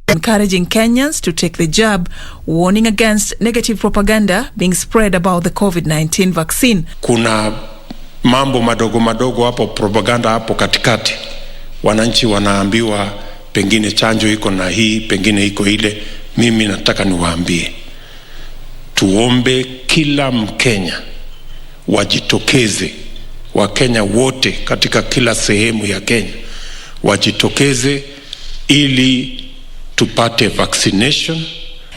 Encouraging Kenyans to take the jab, warning against negative propaganda being spread about the COVID-19 vaccine. Kuna mambo madogo madogo hapo, propaganda hapo katikati. Wananchi wanaambiwa pengine chanjo iko na hii, pengine iko ile. Mimi nataka niwaambie, tuombe kila Mkenya wajitokeze, Wakenya wote katika kila sehemu ya Kenya wajitokeze ili tupate vaccination.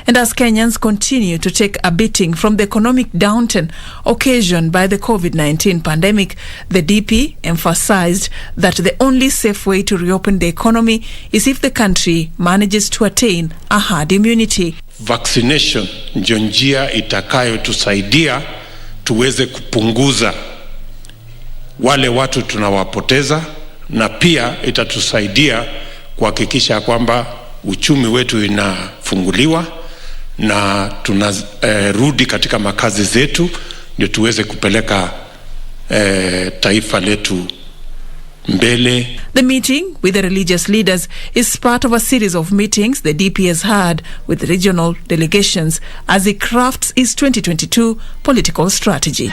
And as Kenyans continue to take a beating from the economic downturn occasioned by the COVID-19 pandemic, the DP emphasized that the only safe way to reopen the economy is if the country manages to attain a herd immunity. Vaccination ndio njia itakayotusaidia tuweze kupunguza wale watu tunawapoteza, na pia itatusaidia kuhakikisha kwamba uchumi wetu inafunguliwa na tunarudi katika makazi zetu, ndio tuweze kupeleka taifa letu mbele. The meeting with the religious leaders is part of a series of meetings the DP has had with regional delegations as it crafts its 2022 political strategy.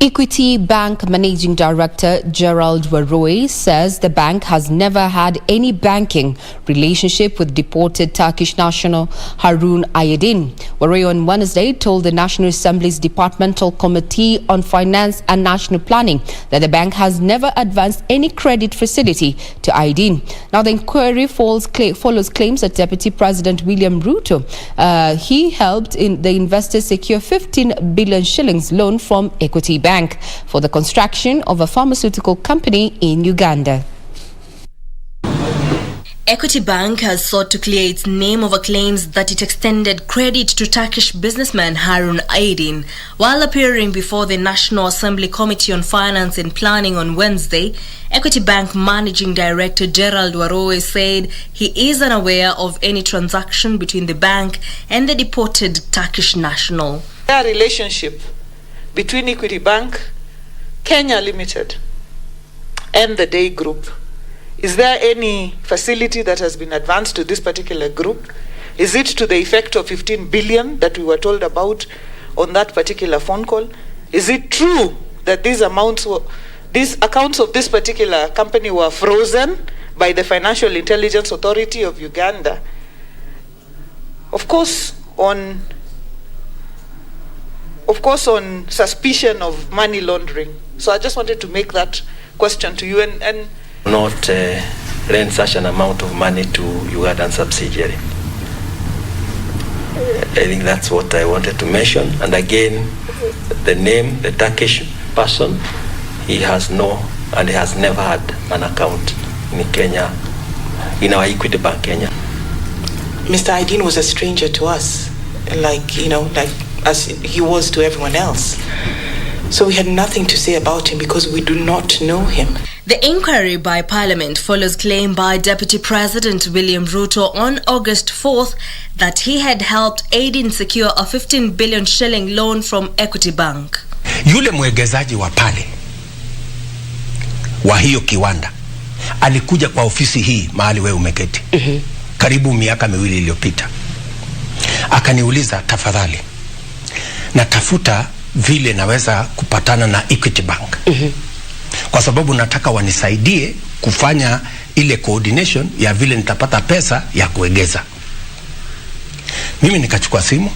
Equity Bank Managing Director Gerald Waroe says the bank has never had any banking relationship with deported Turkish national Harun Ayedin. Waroe on Wednesday told the National Assembly's Departmental Committee on Finance and National Planning that the bank has never advanced any credit facility to Ayedin. Now, the inquiry follows claims that Deputy President William Ruto he helped the investors secure 15 billion shillings loan from Equity Bank for the construction of a pharmaceutical company in Uganda. Equity Bank has sought to clear its name over claims that it extended credit to Turkish businessman Harun Ayedin. While appearing before the National Assembly Committee on Finance and Planning on Wednesday, Equity Bank Managing Director Gerald Waroe said he is unaware of any transaction between the bank and the deported Turkish national. Their relationship between Equity Bank, Kenya Limited, and the Day Group. Is there any facility that has been advanced to this particular group? Is it to the effect of 15 billion that we were told about on that particular phone call? Is it true that these accounts of this particular company were frozen by the Financial Intelligence Authority of Uganda? Of course, on suspicion of money laundering. So I just wanted to make that question to you and not lend such an amount of money to Ugandan subsidiary. I think that's what I wanted to mention. And again, the name, the Turkish person, he has never had an account in Kenya, in our Equity Bank Kenya. Mr. Ayedin was a stranger to us, like as he was to everyone else. So we had nothing to say about him because we do not know him. The inquiry by Parliament follows claim by Deputy President William Ruto on August 4th that he had helped Ayedin secure a 15 billion shilling loan from Equity Bank. Yule mwegezaji wa pale wa hiyo kiwanda alikuja kwa ofisi hii mahali wewe umeketi. Karibu miaka 2 iliyopita. Akaniuliza, tafadhali natafuta vile naweza kupatana na Equity Bank. Kwa sababu nataka wanisaidie kufanya ile coordination ya vile nitapata pesa ya kuegeza. Mimi nikachukua simu,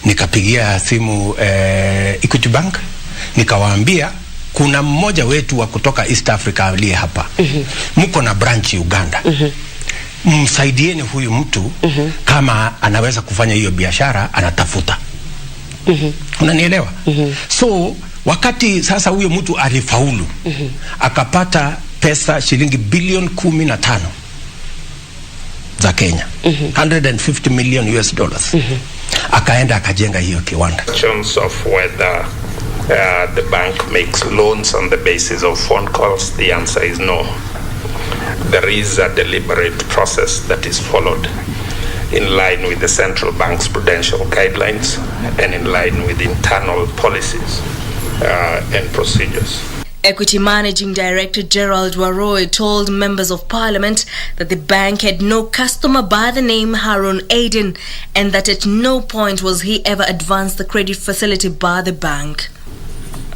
nikapigia simu Equity Bank, nikawaambia kuna mmoja wetu wa kutoka East Africa aliye hapa. Mko na branch Uganda. Msaidieni huyu mtu kama anaweza kufanya hiyo biashara anatafuta. Unanielewa? So wakati sasa huyo mtu alifaulu, akapata pesa shilingi bilioni 15 za Kenya, 150 million US dollars. Akaenda akajenga hiyo kiwanda. Questions of whether the bank makes loans on the basis of phone calls, the answer is no. There is a deliberate process that is followed in line with the central bank's prudential guidelines and in line with internal policies and procedures. Equity Managing Director Gerald Waroy told members of Parliament that the bank had no customer by the name Harun Aiden and that at no point was he ever advanced the credit facility by the bank.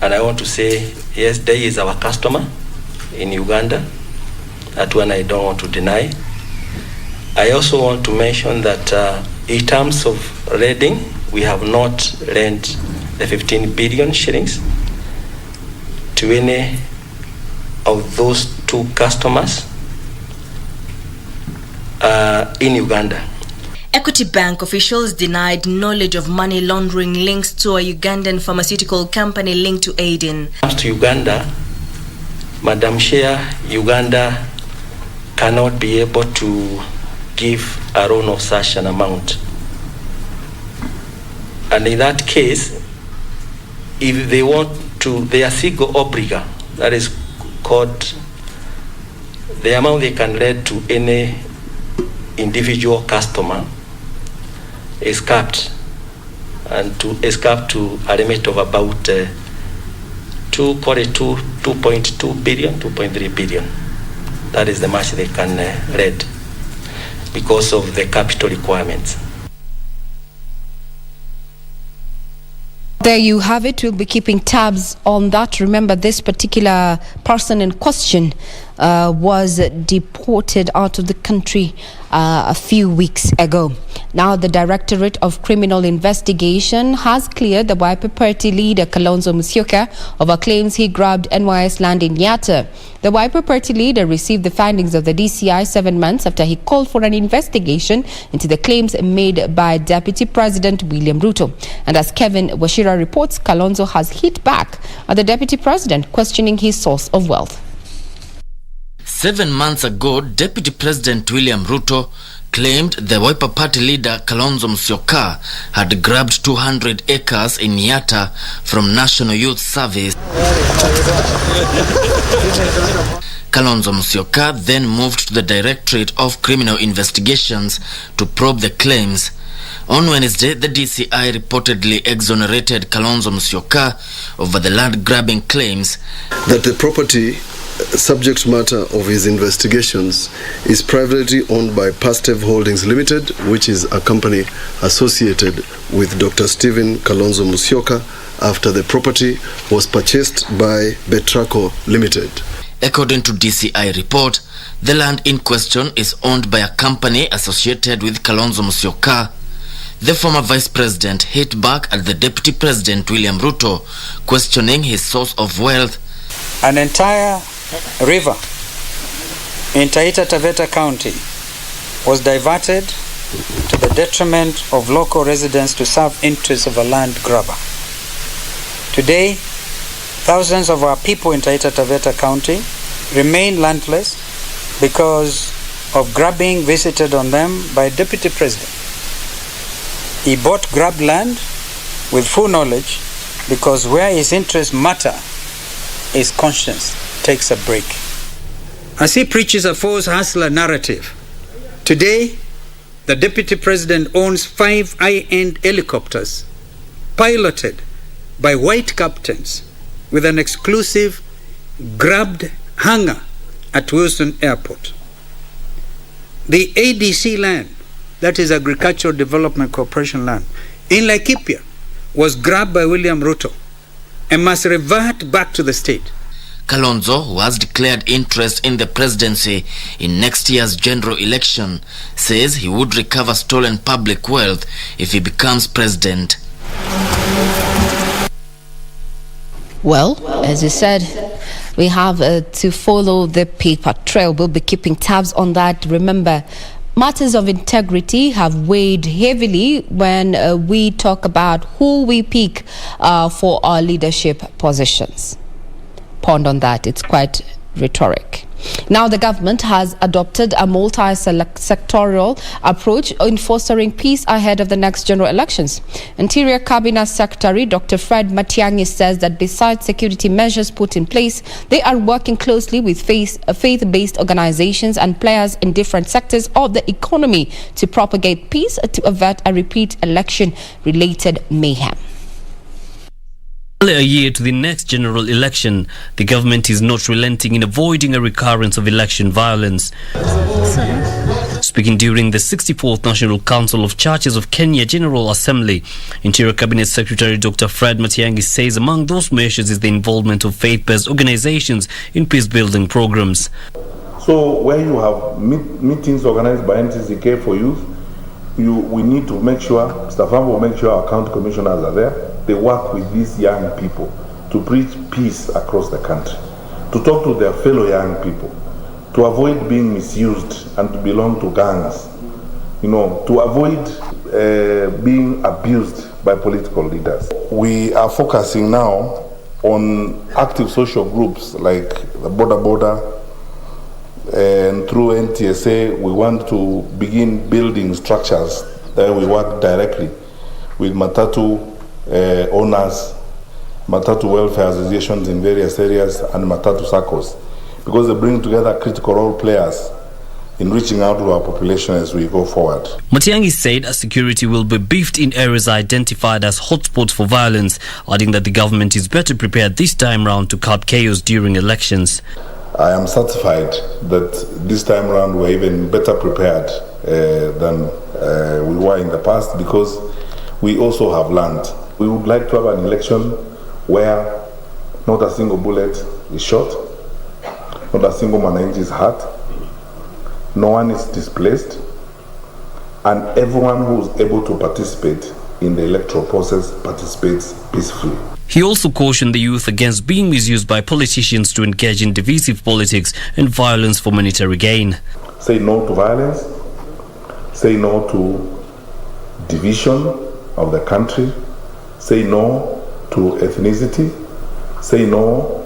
And I want to say, yes, there is our customer in Uganda. That one I don't want to deny. I also want to mention that in terms of lending, we have not lent the 15 billion shillings to any of those two customers in Uganda. Equity Bank officials denied knowledge of money laundering links to a Ugandan pharmaceutical company linked to Aiden. Comes to Uganda, Madam Chair, Uganda cannot be able to give a loan of such an amount. And in that case, if they want to, they are sigo obriga, that is called, the amount they can lend to any individual customer is capped, and is capped to a limit of about 2.2 billion, 2.3 billion. That is the much they can lend because of the capital requirements. There you have it. We'll be keeping tabs on that. Remember, this particular person in question was deported out of the country a few weeks ago. Now, the Directorate of Criminal Investigation has cleared the Wiper Party leader Kalonzo Musyoka over claims he grabbed NYS land in Yatta. The Wiper Party leader received the findings of the DCI 7 months after he called for an investigation into the claims made by Deputy President William Ruto. And as Kevin Washira reports, Kalonzo has hit back at the Deputy President, questioning his source of wealth. 7 months ago, Deputy President William Ruto claimed the Wiper Party leader Kalonzo Musyoka had grabbed 200 acres in Yatta from National Youth Service. Kalonzo Musyoka then moved to the Directorate of Criminal Investigations to probe the claims. On Wednesday, the DCI reportedly exonerated Kalonzo Musyoka over the land grabbing claims. That the property subject matter of his investigations is privately owned by Pastev Holdings Limited, which is a company associated with Dr. Stephen Kalonzo Musyoka after the property was purchased by Betraco Limited. According to DCI report, the land in question is owned by a company associated with Kalonzo Musyoka. The former vice president hit back at the Deputy President William Ruto, questioning his source of wealth. An entire river in Taita Taveta County was diverted to the detriment of local residents to serve interests of a land grabber. Today, thousands of our people in Taita Taveta County remain landless because of grabbing visited on them by Deputy President. He bought grabbed land with full knowledge because where his interests matter, his conscience takes a break. As he preaches a false hustler narrative, today the Deputy President owns 5 high-end helicopters piloted by white captains with an exclusive grabbed hangar at Wilson Airport. The ADC land, that is Agricultural Development Corporation land, in Laikipia was grabbed by William Ruto and must revert back to the state. Kalonzo, who has declared interest in the presidency in next year's general election, says he would recover stolen public wealth if he becomes president. Well, as you said, we have to follow the paper trail. We'll be keeping tabs on that. Remember, matters of integrity have weighed heavily when we talk about who we pick for our leadership positions. Pond on that, it's quite rhetoric. Now the government has adopted a multi-sectoral approach in fostering peace ahead of the next general elections. Interior Cabinet Secretary Dr. Fred Matiang'i says that besides security measures put in place, they are working closely with faith-based organizations and players in different sectors of the economy to propagate peace to avert a repeat election-related mayhem. Only a year to the next general election, the government is not relenting in avoiding a recurrence of election violence. Speaking during the 64th National Council of Churches of Kenya General Assembly, Interior Cabinet Secretary Dr. Fred Matiang'i says among those measures is the involvement of faith-based organizations in peace-building programs. So where you have meetings organized by NCCK for youth, we need to make sure, Stafam will make sure our county commissioners are there. They work with these young people to preach peace across the country, to talk to their fellow young people, to avoid being misused and to belong to gangs, to avoid being abused by political leaders. We are focusing now on active social groups like the border, and through NTSA we want to begin building structures that we work directly with Matatu owners, Matatu welfare associations in various areas, and Matatu circles, because they bring together critical role players in reaching out to our population as we go forward. Matiang'i said security will be beefed in areas identified as hotspots for violence, adding that the government is better prepared this time round to curb chaos during elections. I am satisfied that this time round we're even better prepared than we were in the past, because we also have learned. We would like to have an election where not a single bullet is shot, not a single mwananchi is hurt, no one is displaced, and everyone who is able to participate in the electoral process participates peacefully. He also cautioned the youth against being misused by politicians to engage in divisive politics and violence for monetary gain. Say no to violence, say no to division of the country, say no to ethnicity, say no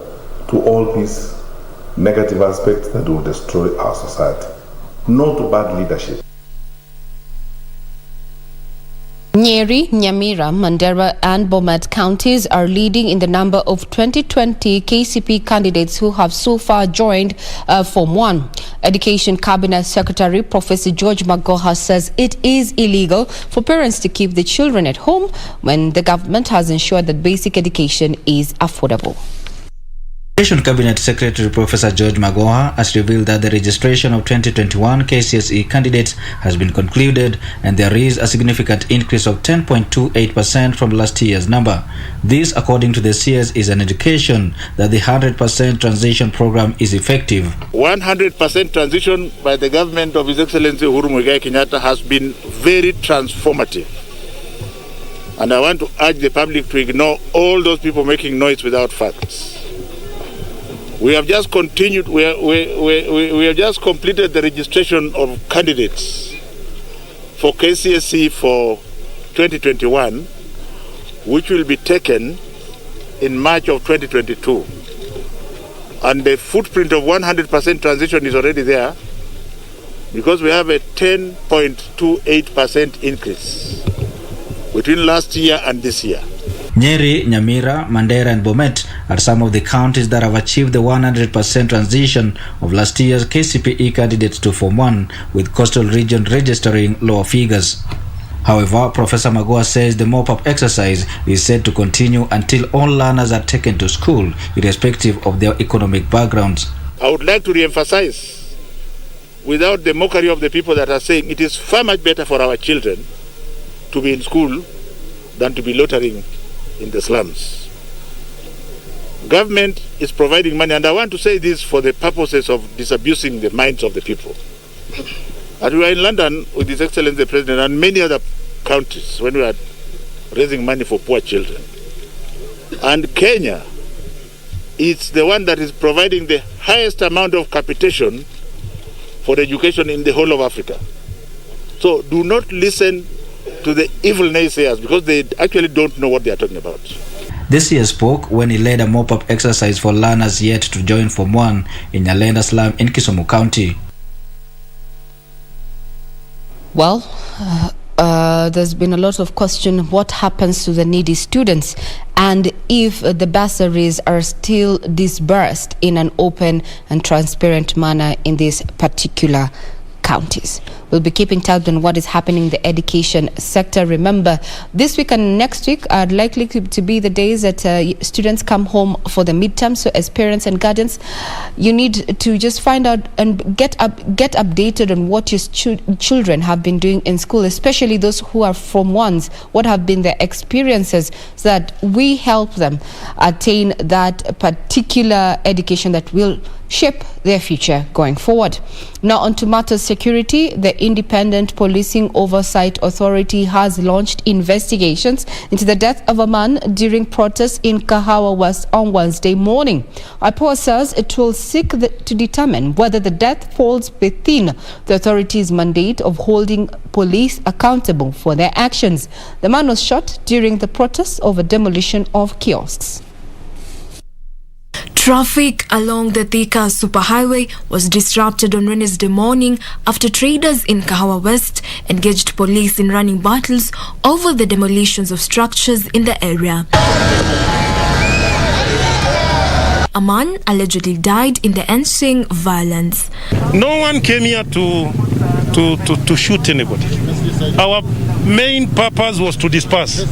to all these negative aspects that will destroy our society. No to bad leadership. Nyeri, Nyamira, Mandera and Bomet counties are leading in the number of 2020 KCP candidates who have so far joined Form 1. Education Cabinet Secretary Professor George Magoha says it is illegal for parents to keep the children at home when the government has ensured that basic education is affordable. Education Cabinet Secretary Professor George Magoha has revealed that the registration of 2021 KCSE candidates has been concluded and there is a significant increase of 10.28% from last year's number. This, according to the CS, is an indication that the 100% transition program is effective. 100% transition by the government of His Excellency Uhuru Muigai Kenyatta has been very transformative. And I want to urge the public to ignore all those people making noise without facts. We have just continued. We have just completed the registration of candidates for KCSE for 2021, which will be taken in March of 2022. And the footprint of 100% transition is already there, because we have a 10.28% increase between last year and this year. Nyeri, Nyamira, Mandera and Bomet are some of the counties that have achieved the 100% transition of last year's KCPE candidates to Form 1, with coastal region registering lower figures. However, Professor Magoha says the mop-up exercise is set to continue until all learners are taken to school, irrespective of their economic backgrounds. I would like to re-emphasize, without the mockery of the people that are saying it is far much better for our children to be in school than to be loitering in the slums. Government is providing money, and I want to say this for the purposes of disabusing the minds of the people. And we were in London with His Excellency the President and many other countries when we were raising money for poor children. And Kenya is the one that is providing the highest amount of capitation for education in the whole of Africa. So do not listen to the evil naysayers, because they actually don't know what they are talking about. This year spoke when he led a mop-up exercise for learners yet to join Form 1 in Nyalenda slum in Kisumu County. Well, there's been a lot of question what happens to the needy students and if the bursaries are still disbursed in an open and transparent manner in these particular counties. We'll be keeping tabs on what is happening in the education sector. Remember, this week and next week are likely to be the days that students come home for the midterm. So as parents and guardians, you need to just find out and get updated on what your children have been doing in school, especially those who are Form 1s, what have been their experiences, so that we help them attain that particular education that will shape their future going forward. Now on to matters security. The Independent Policing Oversight Authority has launched investigations into the death of a man during protests in Kahawa West on Wednesday morning. IPOA says it will seek to determine whether the death falls within the authority's mandate of holding police accountable for their actions. The man was shot during the protests over demolition of kiosks. Traffic along the Thika Superhighway was disrupted on Wednesday morning after traders in Kahawa West engaged police in running battles over the demolitions of structures in the area. A man allegedly died in the ensuing violence. No one came here to shoot anybody. Our main purpose was to disperse.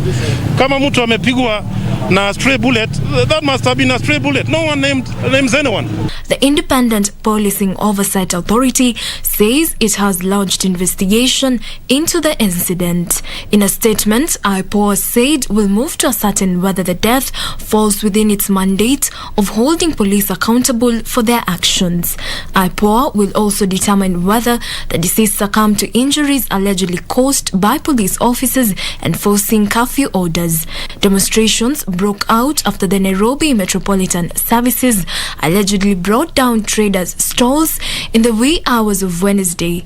Kama mtu amepigwa na stray bullet, that must have been a stray bullet. No one names anyone. The Independent Policing Oversight Authority says it has launched investigation into the incident. In a statement, IPOA said will move to ascertain whether the death falls within its mandate of holding police accountable for their actions. IPOA will also determine whether the deceased succumbed to injuries allegedly caused by police officers enforcing curfew orders. Demonstrations broke out after the Nairobi Metropolitan Services allegedly brought down traders' stalls in the wee hours of Wednesday.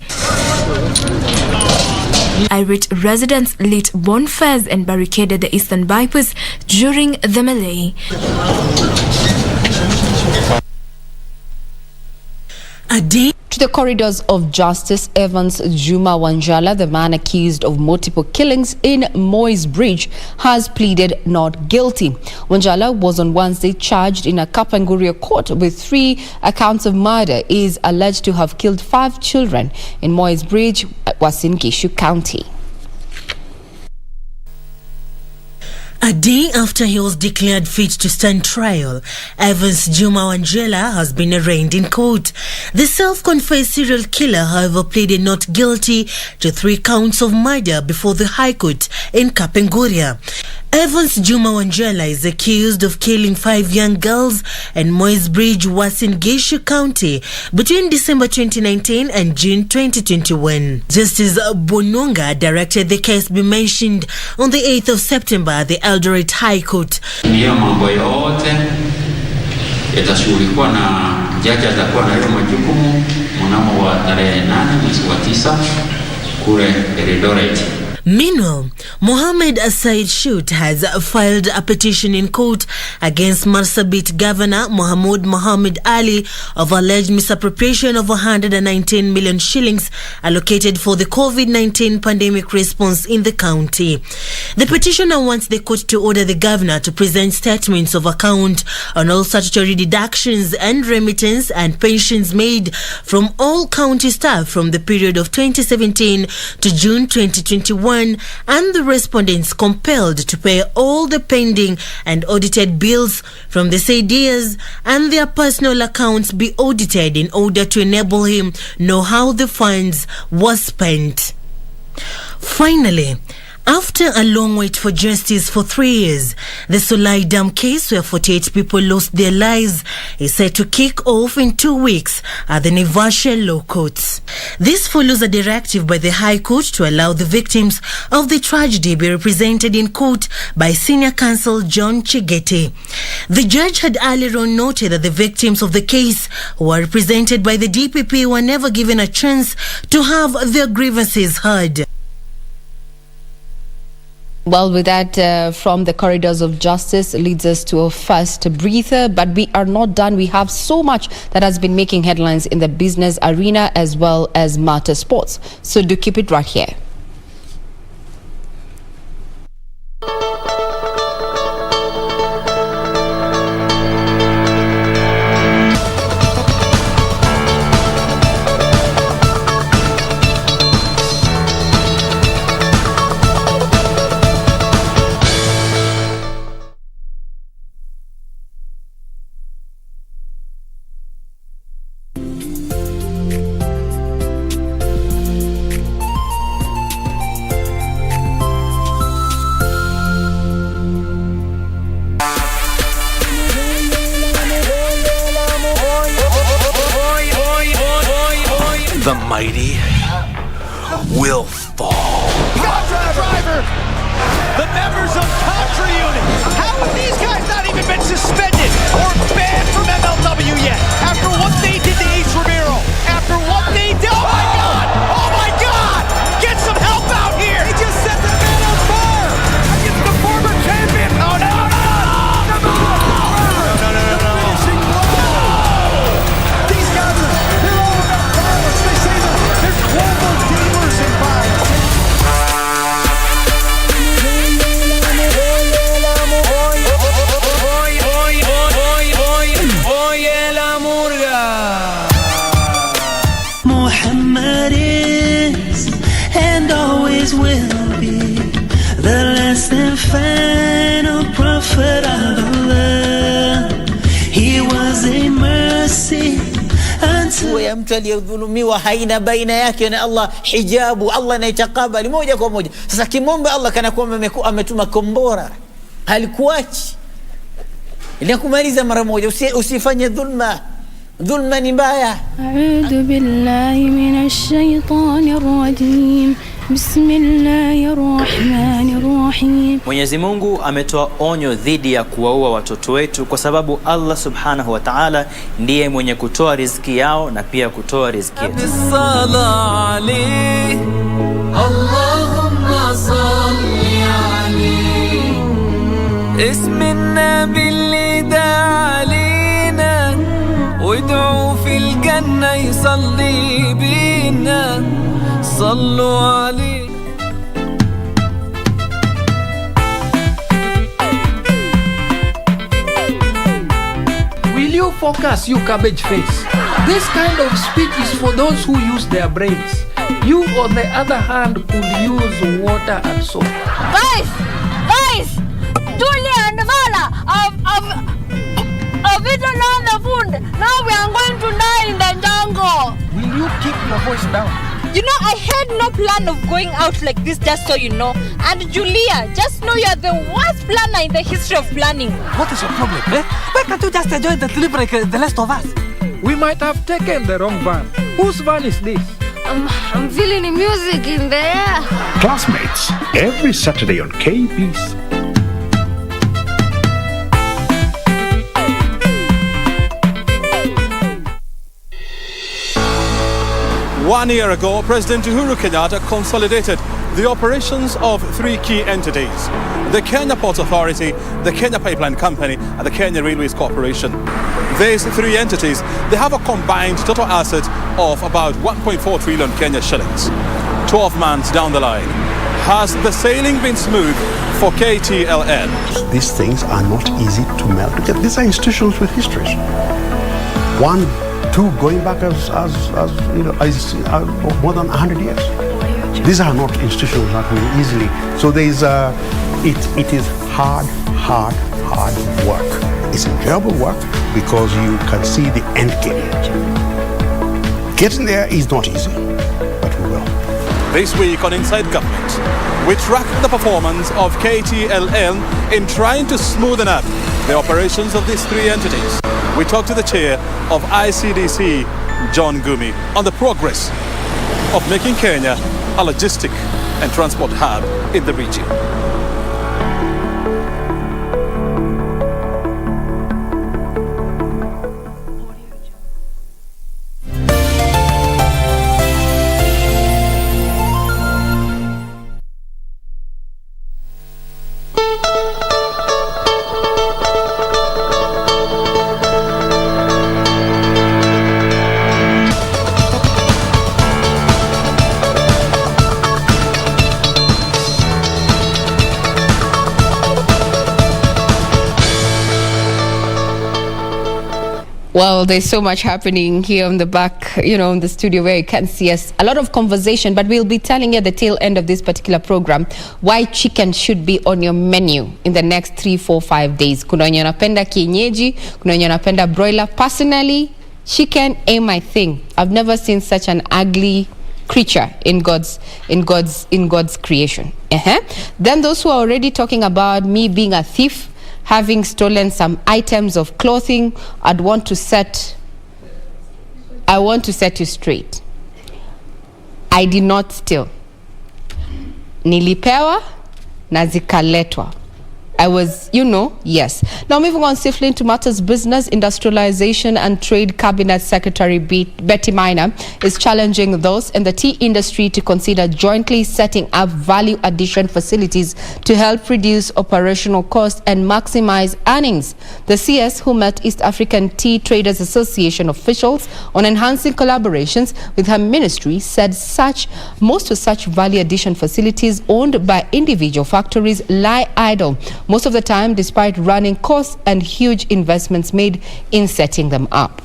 Irate residents lit bonfires and barricaded the eastern bypass during the melee. To the corridors of justice, Evans Juma Wanjala, the man accused of multiple killings in Moy's Bridge, has pleaded not guilty. Wanjala was on Wednesday charged in a Kapenguria court with 3 accounts of murder. He is alleged to have killed 5 children in Moy's Bridge, Uasin Gishu County. A day after he was declared fit to stand trial, Evans Juma Wanjala has been arraigned in court. The self-confessed serial killer, however, pleaded not guilty to 3 counts of murder before the High Court in Kapenguria. Evans Juma Wanjala is accused of killing 5 young girls in Moy's Bridge, Uasin Gishu County between December 2019 and June 2021. Justice Bononga directed the case be mentioned on the 8th of September at the Eldoret High Court. Hiyo mambo yote yatashughulikiwa na jaji, atakuwa na hiyo majukumu mnamo wa tarehe 8 mwezi wa 9 kule Eldoret. Meanwhile, Mohammed Said Shute has filed a petition in court against Marsabit Governor Mohammed Ali of alleged misappropriation of 119 million shillings allocated for the COVID-19 pandemic response in the county. The petitioner wants the court to order the governor to present statements of account on all statutory deductions and remittance and pensions made from all county staff from the period of 2017 to June 2021, and the respondents compelled to pay all the pending and audited bills from the said years, and their personal accounts be audited in order to enable him know how the funds were spent. Finally, after a long wait for justice for 3 years, the Solai Dam case where 48 people lost their lives is set to kick off in 2 weeks at the Naivasha Law Courts. This follows a directive by the High Court to allow the victims of the tragedy be represented in court by Senior Counsel John Chigete. The judge had earlier on noted that the victims of the case, who were represented by the DPP, were never given a chance to have their grievances heard. Well, with that, from the corridors of justice leads us to a first breather, but we are not done. We have so much that has been making headlines in the business arena as well as matter sports. So do keep it right here. the mighty will fall. Driver, the members of Contra Unit. How have these guys not even been suspended or banned from MLW yet? After what they did to Ace Romero, after what they did, oh my God! Oh my God! Get some help out here! He just set the man on fire against the former champion. Oh no! These guys they're all about violence. They say they're global gamers in violence. Muhammad is and always will be the last and final prophet of Allah. He was a mercy unto ya mtu aliyedhulumiwa haina baina yake na Allah hijabu. Allah anaitakabali moja kwa moja. Sasa kimombe Allah kana kwamba ametuma kombora, halikuachi ili kumaliza mara moja. Usifanye dhulma. Dhulma ni mbaya. A'udhu billahi minash shaitanir rajim. Bismillahir rahmanir rahim. Mwenyezi Mungu ametoa onyo dhidi ya kuwaua watoto wetu kwa sababu Allah Subhanahu wa Ta'ala ndiye mwenye kutoa riziki yao na pia kutoa riziki yetu. Allahumma salli alayhi. Ismin nabil da'alina ودعوا في الجنة يصلي بينا صلوا عليه. Will you focus, you cabbage face? This kind of speech is for those who use their brains. You, on the other hand, could use water and soap. Guys! Julia and Vala, I've eaten all the food. Now we are going to die in the jungle. Will you keep your voice down? You know, I had no plan of going out like this, just so you know. And Julia, just know you are the worst planner in the history of planning. What is your problem, eh? Why can't you just enjoy the trip like the rest of us? We might have taken the wrong van. Whose van is this? I'm feeling the music in the air. Classmates, every Saturday on KBC. 1 year ago, President Uhuru Kenyatta consolidated the operations of three key entities: the Kenya Ports Authority, the Kenya Pipeline Company, and the Kenya Railways Corporation. These three entities, they have a combined total asset of about 1.4 trillion Kenya shillings. 12 months down the line, has the sailing been smooth for KTLN? These things are not easy to melt together. These are institutions with histories. One, two, going back as more than 100 years. These are not institutions that will easily. So there is it is hard work. It's enjoyable work because you can see the end game. Getting there is not easy, but we will. This week on Inside Government, we track the performance of KTLN in trying to smoothen up the operations of these three entities. We talk to the chair of ICDC, John Gumi, on the progress of making Kenya a logistic and transport hub in the region. Well, there's so much happening here on the back, in the studio where you can see us. A lot of conversation, but we'll be telling you at the tail end of this particular program why chicken should be on your menu in the next 3, 4, 5 days. Kuna wenye wanapenda kienyeji, kuna wenye wanapenda broiler. Personally, chicken ain't my thing. I've never seen such an ugly creature in God's creation. Then those who are already talking about me being a thief, having stolen some items of clothing, I want to set you straight. I did not steal. Nilipewa na zikaletwa. I was, yes. Now moving on swiftly into matters business, industrialization and trade cabinet secretary Betty Minor is challenging those in the tea industry to consider jointly setting up value addition facilities to help reduce operational costs and maximize earnings. The CS, who met East African Tea Traders Association officials on enhancing collaborations with her ministry, said most of such value addition facilities owned by individual factories lie idle most of the time, despite running costs and huge investments made in setting them up.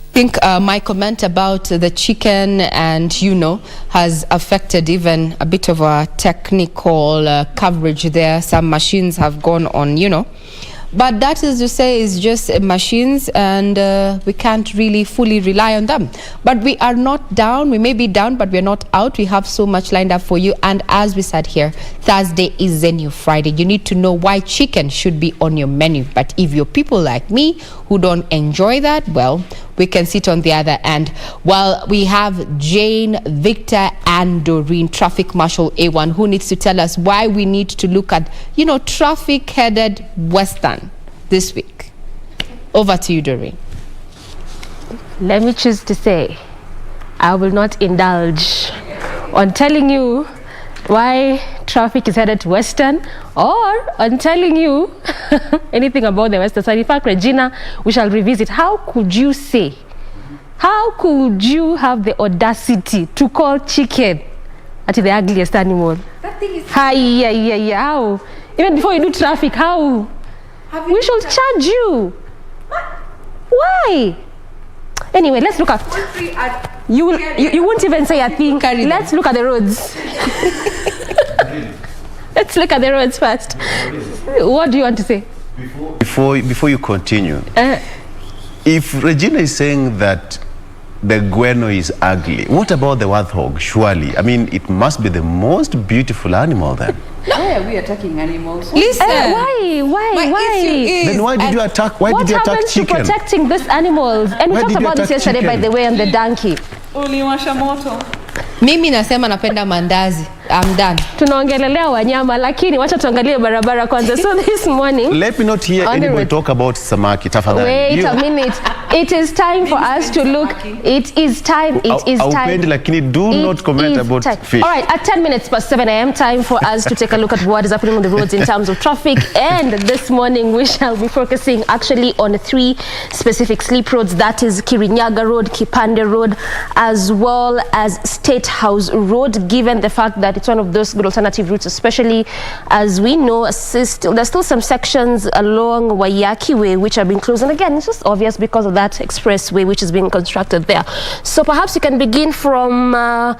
I think my comment about the chicken and, has affected even a bit of a technical coverage there. Some machines have gone on, But that, as you say, is just machines, and we can't really fully rely on them. But we are not down. We may be down, but we're not out. We have so much lined up for you. And as we said here, Thursday is the new Friday. You need to know why chicken should be on your menu. But if you're people like me who don't enjoy that, well, we can sit on the other end. Well, we have Jane, Victor, and Doreen, Traffic Marshal A1, who needs to tell us why we need to look at, traffic-headed Western this week. Over to you, Doreen. Let me choose to say, I will not indulge on telling you why traffic is headed to Western, or on telling you anything about the Western side. In fact, Regina, we shall revisit. How could you have the audacity to call chicken the ugliest animal? That thing is... How? Even before you do traffic, how? We should charge you. Why? Anyway, let's look at... You won't even say a thing. Let's look at the roads. Let's look at the roads first. What do you want to say? Before you continue, if Regina is saying that the guano is ugly, what about the warthog? Surely, I mean, it must be the most beautiful animal then. Why are we attacking animals? Listen, why? Then why did you attack? Why did you attack chicken? What happens to protecting these animals? And we talked about this yesterday, by the way, on the donkey. Uliwasha moto. Mimi nasema napenda mandazi. I'm done. Tunaongelelea wanyama, lakini wacha tuangalie barabara kwanza. So this morning, let me not hear anybody talk about samaki, tafadhali. Wait a minute. It is time for us to look. It is time. Lakini do not comment about fish. All right, at 10 minutes past 7 a.m., time for us to take a look at what is happening on the roads in terms of traffic. And this morning, we shall be focusing actually on 3 specific sleep roads. That is Kirinyaga Road, Kipande Road, as well as State House Road, given the fact that it's one of those good alternative routes, especially as we know there's still some sections along Waiyaki Way which have been closed. And again, it's just obvious because of that expressway which is being constructed there. So perhaps you can begin from, and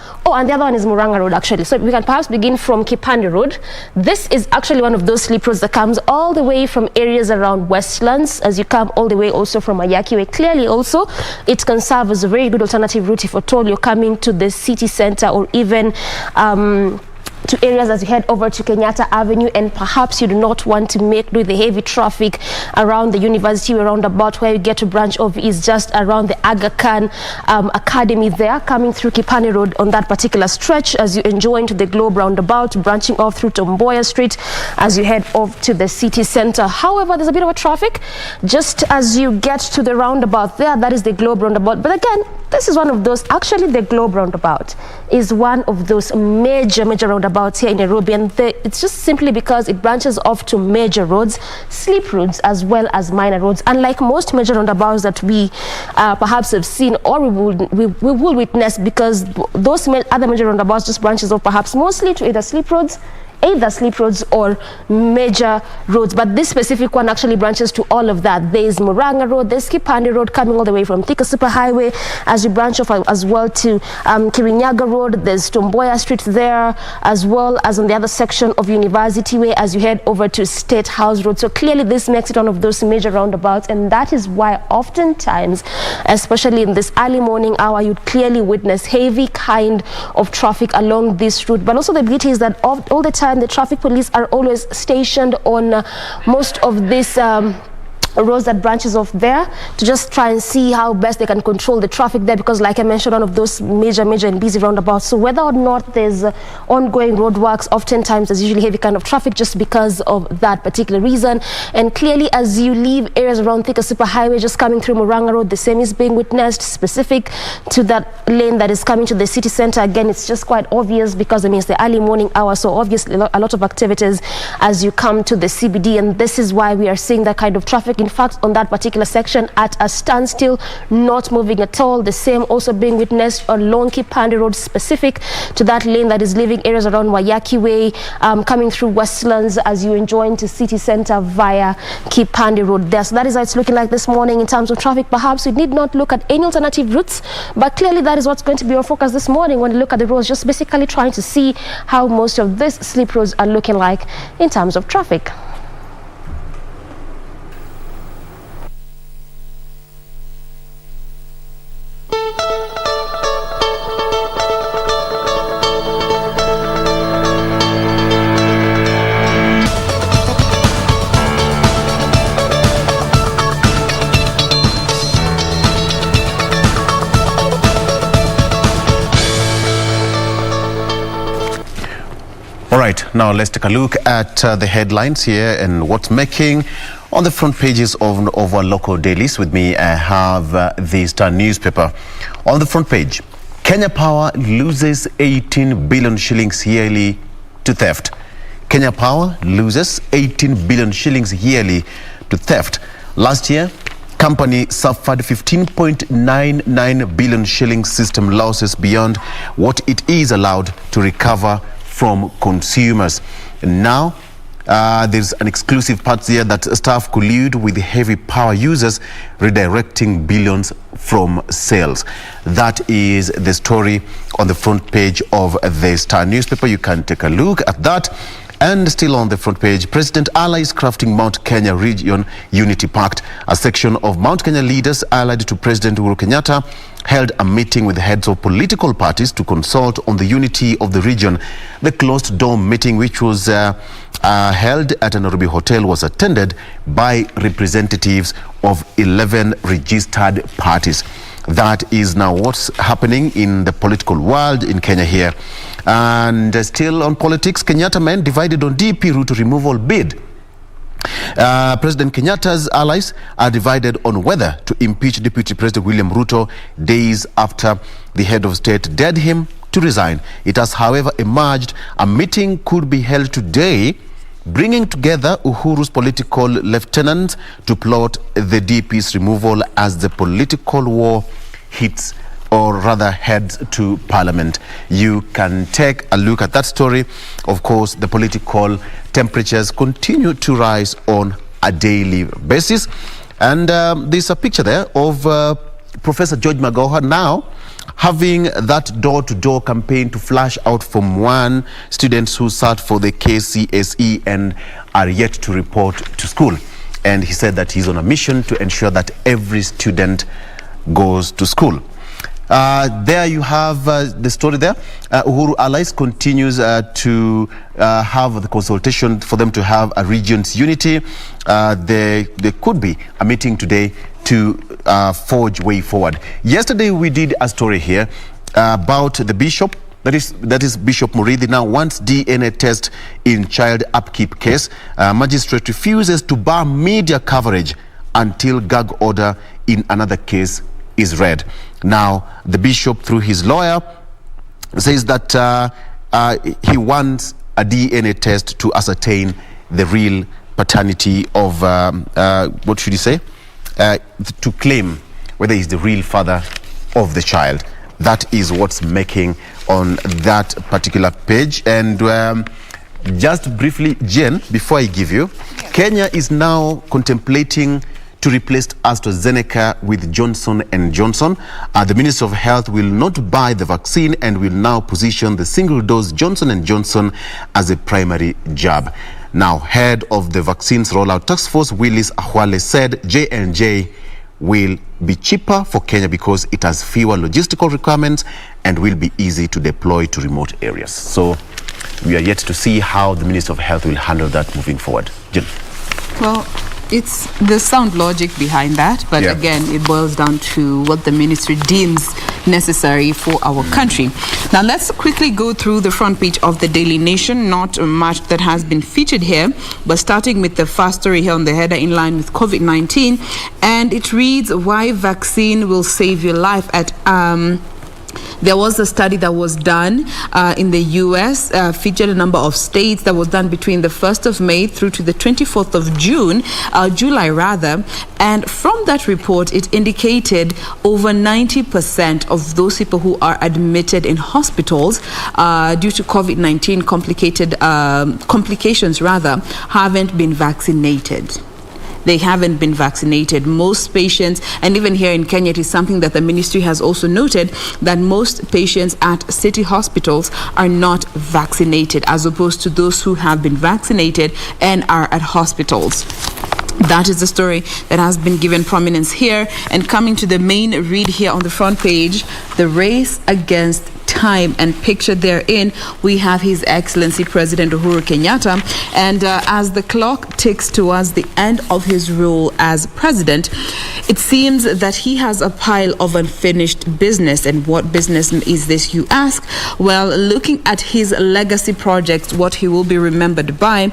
the other one is Muranga Road actually. So we can perhaps begin from Kipande Road. This is actually one of those sleep roads that comes all the way from areas around Westlands as you come all the way also from Waiyaki Way. Clearly also, it can serve as a very good alternative route if at all you're coming to the city center or even to areas as you head over to Kenyatta Avenue, and perhaps you do not want to make do the heavy traffic around the university roundabout. Where you get to branch off is just around the Aga Khan Academy there, coming through Kipani Road on that particular stretch as you enjoy into the Globe roundabout, branching off through Tomboya Street as you head off to the city center. However, there's a bit of a traffic just as you get to the roundabout there. That is the Globe roundabout. But again, this is one of those, actually the Globe roundabout is one of those major roundabouts here in Nairobi, and it's just simply because it branches off to major roads, sleep roads, as well as minor roads. Unlike most major roundabouts that we perhaps have seen or we will witness, because those other major roundabouts just branches off perhaps mostly to either sleep roads, either slip roads or major roads. But this specific one actually branches to all of that. There's Murang'a Road, there's Kipande Road coming all the way from Thika Superhighway as you branch off as well to Kirinyaga Road. There's Tomboya Street there, as well as on the other section of University Way as you head over to State House Road. So clearly this makes it one of those major roundabouts, and that is why oftentimes, especially in this early morning hour, you'd clearly witness heavy kind of traffic along this route. But also the beauty is that all the time the traffic police are always stationed on most of this roads that branches off there to just try and see how best they can control the traffic there, because like I mentioned, one of those major and busy roundabouts. So whether or not there's ongoing road works, oftentimes there's usually heavy kind of traffic just because of that particular reason. And clearly as you leave areas around Thika Superhighway, just coming through Murang'a Road, the same is being witnessed specific to that lane that is coming to the city center. Again, it's just quite obvious because I mean it's the early morning hour, so obviously a lot of activities as you come to the CBD, and this is why we are seeing that kind of traffic. In fact, on that particular section at a standstill, not moving at all. The same also being witnessed on Long Kipande Road, specific to that lane that is leaving areas around Wayaki Way, coming through Westlands as you enjoy into city center via Kipande Road there. So that is how it's looking like this morning in terms of traffic. Perhaps we need not look at any alternative routes, but clearly that is what's going to be our focus this morning when we look at the roads, just basically trying to see how most of these slip roads are looking like in terms of traffic. All right, now let's take a look at the headlines here and what's making on the front pages of our local dailies. With me, I have the Star newspaper. On the front page, Kenya Power loses 18 billion shillings yearly to theft. Kenya Power loses 18 billion shillings yearly to theft. Last year, company suffered 15.99 billion shilling system losses beyond what it is allowed to recover from consumers. And now there's an exclusive part here that staff collude with heavy power users, redirecting billions from sales. That is the story on the front page of the Star newspaper. You can take a look at that. And still on the front page, President allies crafting Mount Kenya Region Unity Pact. A section of Mount Kenya leaders allied to President Uhuru Kenyatta held a meeting with the heads of political parties to consult on the unity of the region. The closed-door meeting, which was held at a Nairobi hotel, was attended by representatives of 11 registered parties. That is now what's happening in the political world in Kenya here. And still on politics, Kenyatta men divided on DP route removal bid. President Kenyatta's allies are divided on whether to impeach Deputy President William Ruto days after the head of state dared him to resign. It has, however, emerged a meeting could be held today, bringing together Uhuru's political lieutenants to plot the DP's removal as the political war hits, or rather heads to parliament. You can take a look at that story. Of course, the political temperatures continue to rise on a daily basis. And there's a picture there of Professor George Magoha now having that door-to-door campaign to flash out from one students who sat for the KCSE and are yet to report to school. And he said that he's on a mission to ensure that every student goes to school. There you have the story there. Uhuru allies continues to have the consultation for them to have a region's unity. There could be a meeting today to forge way forward. Yesterday we did a story here about the bishop. That is Bishop Murithi now wants DNA test in child upkeep case. Magistrate refuses to bar media coverage until gag order in another case is read. Now, the bishop, through his lawyer, says that he wants a DNA test to ascertain the real paternity of, what should he say? To claim whether he's the real father of the child. That is what's making on that particular page. And just briefly, Jen, before I give you, Kenya is now contemplating to replace AstraZeneca with Johnson & Johnson. The Minister of Health will not buy the vaccine and will now position the single-dose Johnson & Johnson as a primary jab. Now, head of the vaccines rollout task force, Willis Ahwale, said J&J will be cheaper for Kenya because it has fewer logistical requirements and will be easy to deploy to remote areas. So we are yet to see how the Minister of Health will handle that moving forward. Jen. Well, it's the sound logic behind that, but again, it boils down to what the ministry deems necessary for our country. Now, let's quickly go through the front page of the Daily Nation. Not much that has been featured here, but starting with the first story here on the header in line with COVID-19, and it reads, why vaccine will save your life at there was a study that was done in the U.S., featured a number of states, that was done between the 1st of May through to the 24th of July rather. And from that report, it indicated over 90% of those people who are admitted in hospitals due to COVID-19 complications haven't been vaccinated. They haven't been vaccinated. Most patients, and even here in Kenya, it is something that the ministry has also noted, that most patients at city hospitals are not vaccinated, as opposed to those who have been vaccinated and are at hospitals. That is the story that has been given prominence here. And coming to the main read here on the front page, the race against time, and pictured therein we have His Excellency President Uhuru Kenyatta. And as the clock ticks towards the end of his rule as president, it seems that he has a pile of unfinished business. And what business is this, you ask? Well, looking at his legacy projects, what he will be remembered by,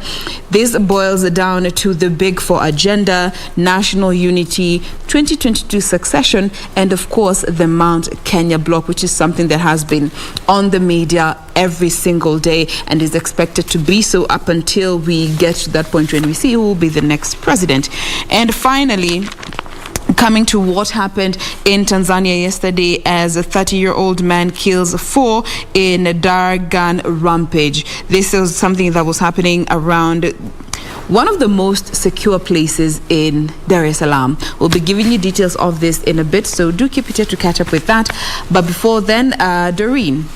this boils down to the Big Four agenda, national unity, 2022 succession, and of course the Mount Kenya block, which is something that has been on the media every single day and is expected to be so up until we get to that point when we see who will be the next president. And finally, coming to what happened in Tanzania yesterday, as a 30-year-old man kills 4 in a Dar gun rampage. This is something that was happening around one of the most secure places in Dar es Salaam. We'll be giving you details of this in a bit, so do keep it here to catch up with that. But before then, Doreen.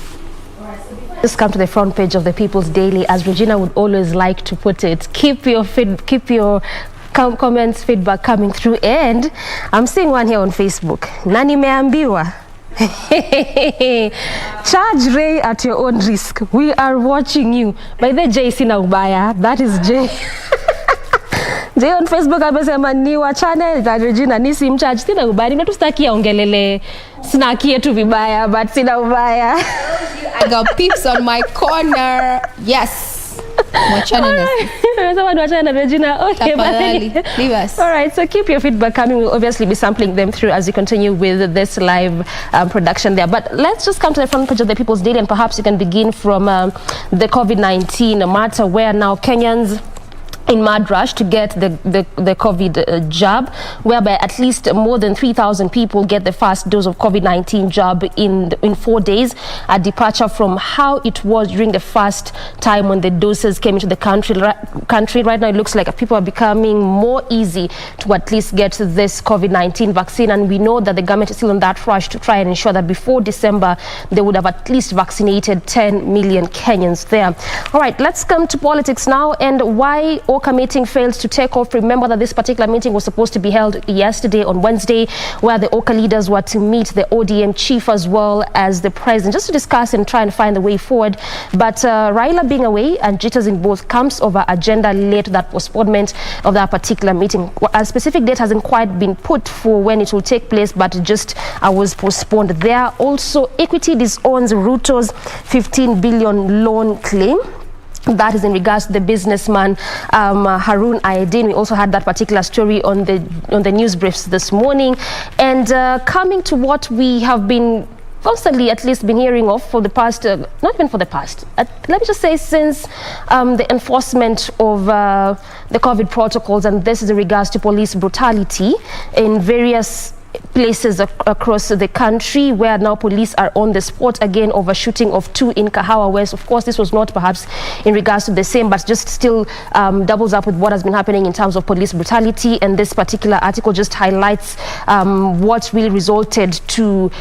Just come to the front page of the People's Daily, as Regina would always like to put it. Keep your comments, feedback coming through. And I'm seeing one here on Facebook. Nani meambiwa? Charge Ray at your own risk. We are watching you. By the J sina ubaya. That is J. J on Facebook amesema ni wachane na Regina nisi mcharge sina ubaya. Nimetustaki aongelele snaki yetu vibaya, but sina ubaya. I got peeps on my corner. Yes. Regina. Okay, leave us. All right, so keep your feedback coming. We'll obviously be sampling them through as you continue with this live production there. But let's just come to the front page of the People's Daily, and perhaps you can begin from the COVID-19 matter, where now Kenyans in mad rush to get the COVID jab, whereby at least more than 3,000 people get the first dose of COVID-19 jab in 4 days, a departure from how it was during the first time when the doses came into the country. Right now, it looks like people are becoming more easy to at least get this COVID-19 vaccine, and we know that the government is still on that rush to try and ensure that before December, they would have at least vaccinated 10 million Kenyans there. All right, let's come to politics now, and why OCA meeting failed to take off. Remember that this particular meeting was supposed to be held yesterday on Wednesday, where the OCA leaders were to meet the ODM chief as well as the president, just to discuss and try and find the way forward. But Raila being away and jitters in both camps over agenda led to that postponement of that particular meeting. A specific date hasn't quite been put for when it will take place, but it just was postponed there. Also, Equity disowns Ruto's 15 billion loan claim. That is in regards to the businessman Harun Ayedin. We also had that particular story on the news briefs this morning. And coming to what we have been constantly at least been hearing of for the past, not even for the past, let me just say since the enforcement of the COVID protocols, and this is in regards to police brutality in various places across the country, where now police are on the spot again over shooting of 2 in Kahawa West. Of course, this was not perhaps in regards to the same, but just still doubles up with what has been happening in terms of police brutality. And this particular article just highlights what really resulted to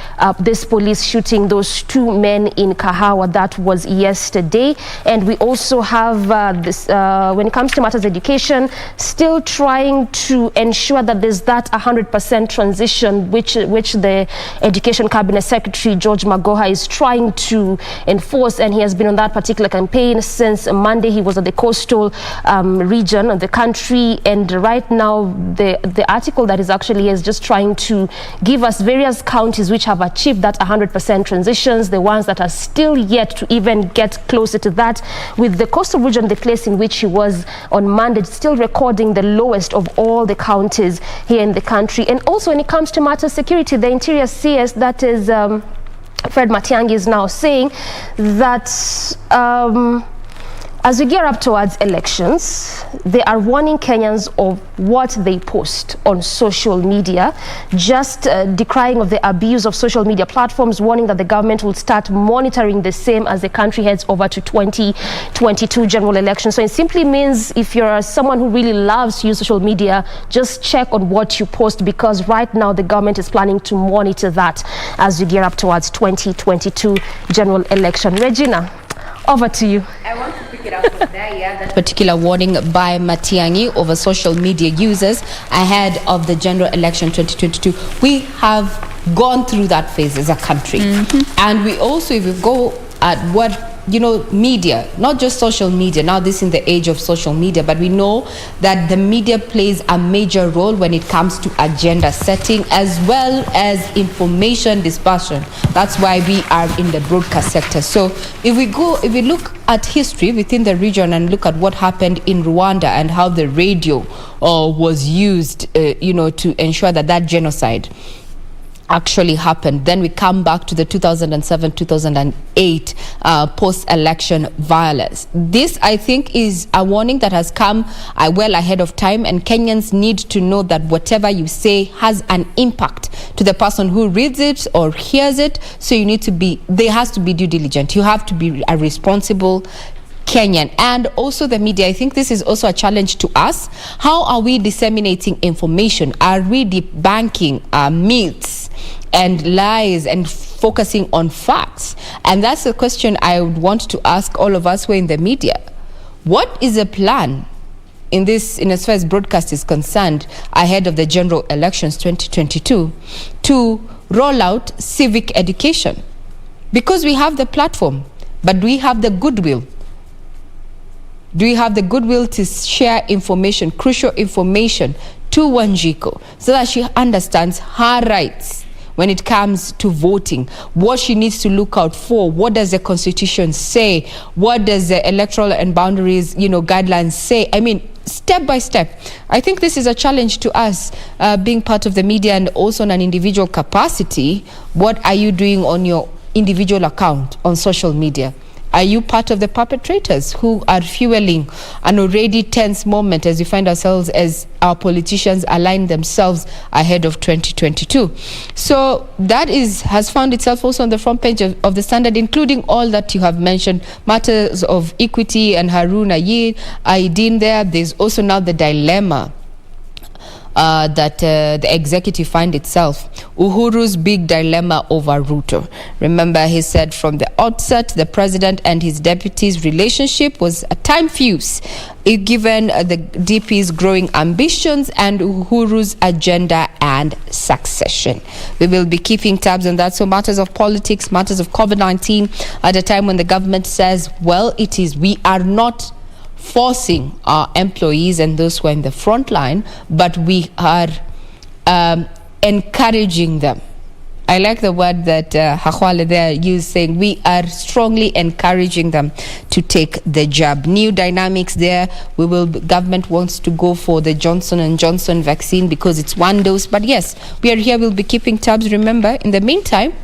this police shooting those 2 men in Kahawa. That was yesterday. And we also have this, when it comes to matters education, still trying to ensure that there's that 100% transition which the Education Cabinet Secretary George Magoha is trying to enforce, and he has been on that particular campaign since Monday. He was at the coastal region of the country, and right now the article that is actually is just trying to give us various counties which have achieved that 100% transitions, the ones that are still yet to even get closer to that, with the coastal region, the place in which he was on Monday, still recording the lowest of all the counties here in the country. And also when it comes to matter security, the Interior CS, that is Fred Matiang'i, is now saying that as we gear up towards elections, they are warning Kenyans of what they post on social media, just decrying of the abuse of social media platforms, warning that the government will start monitoring the same as the country heads over to 2022 general elections. So it simply means if you're someone who really loves to use social media, just check on what you post, because right now the government is planning to monitor that as we gear up towards 2022 general election. Regina, over to you. I want to pick it up from there, that particular warning by Matiang'i over social media users ahead of the general election 2022. We have gone through that phase as a country. And we also, if we go at what, media, not just social media, now this in the age of social media, but we know that the media plays a major role when it comes to agenda setting as well as information dispersion. That's why we are in the broadcast sector. So if we look at history within the region and look at what happened in Rwanda and how the radio was used, to ensure that genocide actually happened. Then we come back to the 2007-2008 post-election violence. This, I think, is a warning that has come well ahead of time, and Kenyans need to know that whatever you say has an impact to the person who reads it or hears it. So there has to be due diligence. You have to be a responsible Kenyan. And also the media, I think this is also a challenge to us. How are we disseminating information? Are we debunking myths and lies and focusing on facts? And that's the question I would want to ask all of us who are in the media. What is the plan in as far as broadcast is concerned ahead of the general elections 2022 to roll out civic education? Because we have the platform, but do we have the goodwill? Do we have the goodwill to share information, crucial information, to Wanjiko so that she understands her rights when it comes to voting, what she needs to look out for? What does the Constitution say? What does the electoral and boundaries, guidelines say? I mean, step by step. I think this is a challenge to us, being part of the media and also on an individual capacity. What are you doing on your individual account on social media? Are you part of the perpetrators who are fueling an already tense moment as we find ourselves as our politicians align themselves ahead of 2022? So that has found itself also on the front page of the Standard, including all that you have mentioned, matters of equity and Harun Aidin there. There's also now the dilemma that the executive find itself. Uhuru's big dilemma over Ruto. Remember, he said from the outset, the president and his deputy's relationship was a time fuse, given the DP's growing ambitions and Uhuru's agenda and succession. We will be keeping tabs on that. So matters of politics, matters of COVID-19, at a time when the government says, we are not forcing our employees and those who are in the front line, but we are encouraging them. I like the word that Hakwale there used, saying we are strongly encouraging them to take the jab. New dynamics there. Government wants to go for the Johnson & Johnson vaccine because it's one dose. But yes, we are here. We'll be keeping tabs. Remember, in the meantime,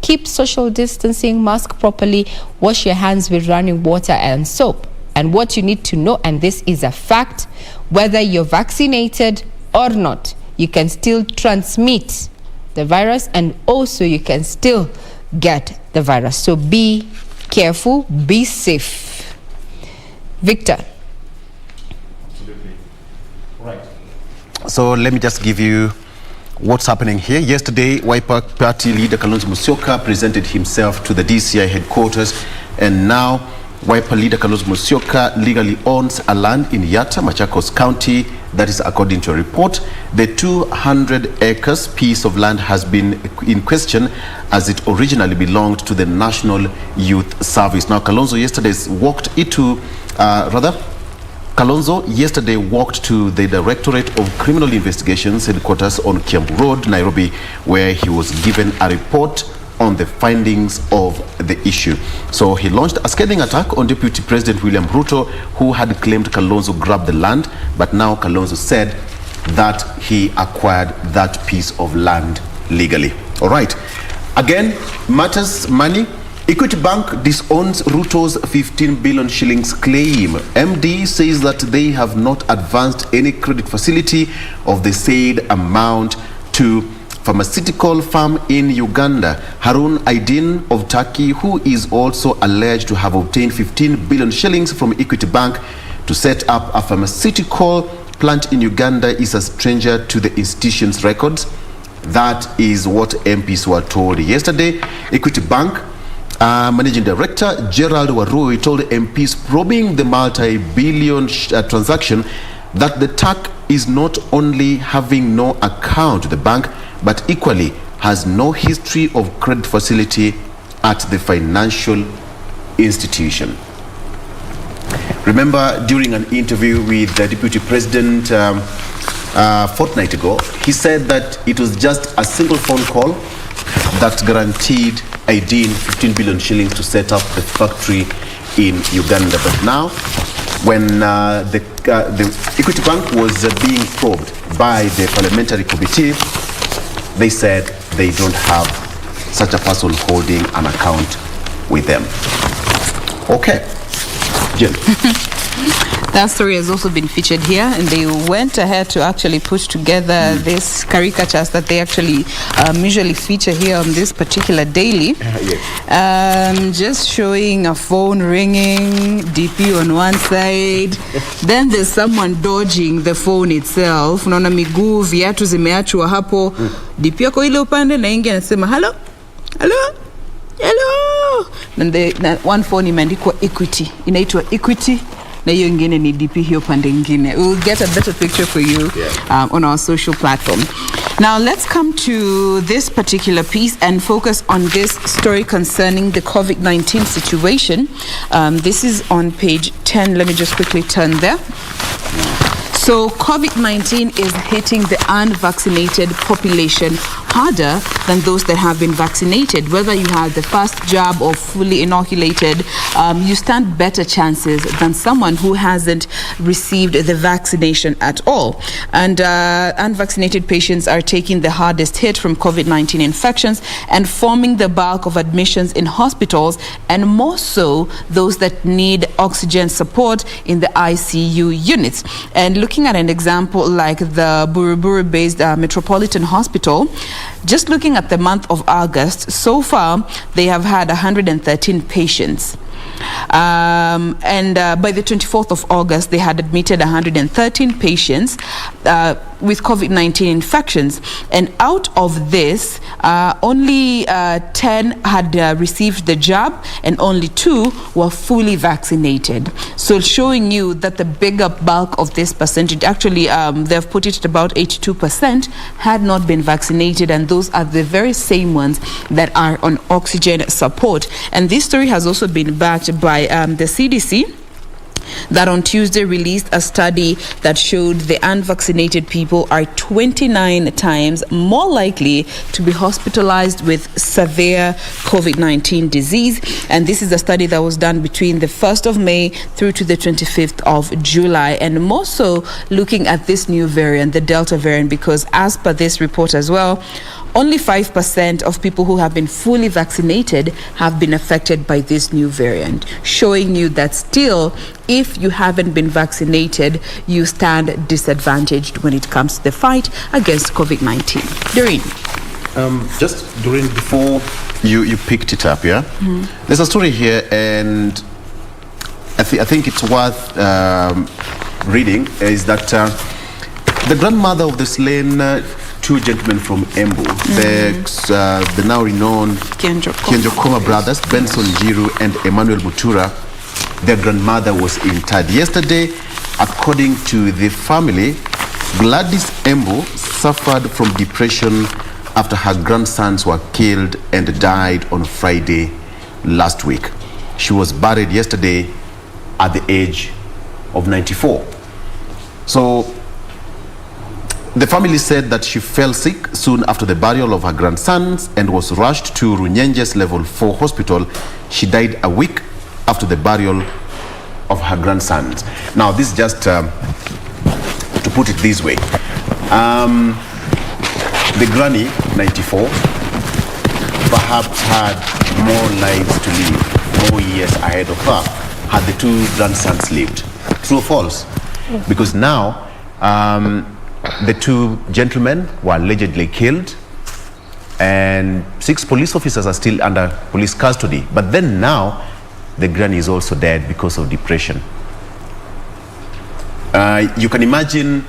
keep social distancing, mask properly, wash your hands with running water and soap. And what you need to know, and this is a fact, whether you're vaccinated or not, you can still transmit the virus, and also you can still get the virus. So be careful, be safe. Victor. Absolutely. Right. So let me just give you what's happening here. Yesterday, Wiper Party leader Kalonzo Musyoka presented himself to the DCI headquarters, and now Wiper leader Kalonzo Musyoka legally owns a land in Yatta, Machakos County. That is according to a report. The 200 acres piece of land has been in question as it originally belonged to the National Youth Service. Now, Kalonzo yesterday walked to the Directorate of Criminal Investigations headquarters on Kiambu Road, Nairobi, where he was given a report on the findings of the issue. So he launched a scathing attack on Deputy President William Ruto, who had claimed Kalonzo grabbed the land, but now Kalonzo said that he acquired that piece of land legally. All right. Again, matters money. Equity Bank disowns Ruto's 15 billion shillings claim. MD says that they have not advanced any credit facility of the said amount to pharmaceutical firm in Uganda. Harun Aidin of Turkey, who is also alleged to have obtained 15 billion shillings from Equity Bank to set up a pharmaceutical plant in Uganda, is a stranger to the institution's records. That is what MPs were told yesterday. Equity Bank Managing Director Gerald Warui told MPs probing the multi-billion transaction that the TAC is not only having no account to the bank, but equally has no history of credit facility at the financial institution. Remember, during an interview with the Deputy President fortnight ago, he said that it was just a single phone call that guaranteed Aidin 15 billion shillings to set up the factory in Uganda. But now, when the Equity Bank was being probed by the parliamentary committee, they said they don't have such a person holding an account with them. Okay. Jill. That story has also been featured here, and they went ahead to actually put together these caricatures that they actually usually feature here on this particular daily. Yes. Just showing a phone ringing, DP on one side, then there's someone dodging the phone itself. Unaona miguu, viatu zimeachwa hapo. DP yako ile upande na ingi anasema hello, hello, hello. And one phone imeandikwa Equity, inaitwa Equity. Na hiyo ingine ni DP hiyo pande ingine. We'll get a better picture for you on our social platform. Now let's come to this particular piece and focus on this story concerning the COVID-19 situation. This is on page 10. Let me just quickly turn there. So COVID-19 is hitting the unvaccinated population harder than those that have been vaccinated. Whether you had the first jab or fully inoculated, you stand better chances than someone who hasn't received the vaccination at all. And unvaccinated patients are taking the hardest hit from COVID-19 infections and forming the bulk of admissions in hospitals, and more so those that need oxygen support in the ICU units. And looking at an example like the Buruburu-based Metropolitan Hospital, just looking at the month of August, so far they have had 113 patients. And by the 24th of August, they had admitted 113 patients with COVID-19 infections. And out of this, only 10 had received the jab and only 2 were fully vaccinated. So showing you that the bigger bulk of this percentage, actually they've put it at about 82%, had not been vaccinated, and those are the very same ones that are on oxygen support. And this story has also been backed by the CDC, that on Tuesday released a study that showed the unvaccinated people are 29 times more likely to be hospitalized with severe COVID-19 disease. And this is a study that was done between the 1st of May through to the 25th of July. And more so looking at this new variant, the Delta variant, because as per this report as well, only 5% of people who have been fully vaccinated have been affected by this new variant, showing you that still, if you haven't been vaccinated, you stand disadvantaged when it comes to the fight against COVID-19. Doreen. Just during before you picked it up, yeah? There's a story here, and I think it's worth reading. Is that the grandmother of the slain two gentlemen from Embu, the now renowned Kienjokoma brothers, Benson Jiru and Emmanuel Mutura, their grandmother was interred yesterday. According to the family, Gladys Embu suffered from depression after her grandsons were killed and died on Friday last week. She was buried yesterday at the age of 94. So the family said that she fell sick soon after the burial of her grandsons and was rushed to Runyenjes Level 4 hospital. She died a week after the burial of her grandsons. Now, this is just to put it this way. The granny, 94, perhaps had more lives to live, more years ahead of her, had the two grandsons lived. True or false? Because now, the two gentlemen were allegedly killed, and 6 police officers are still under police custody. But then now, the granny is also dead because of depression. You can imagine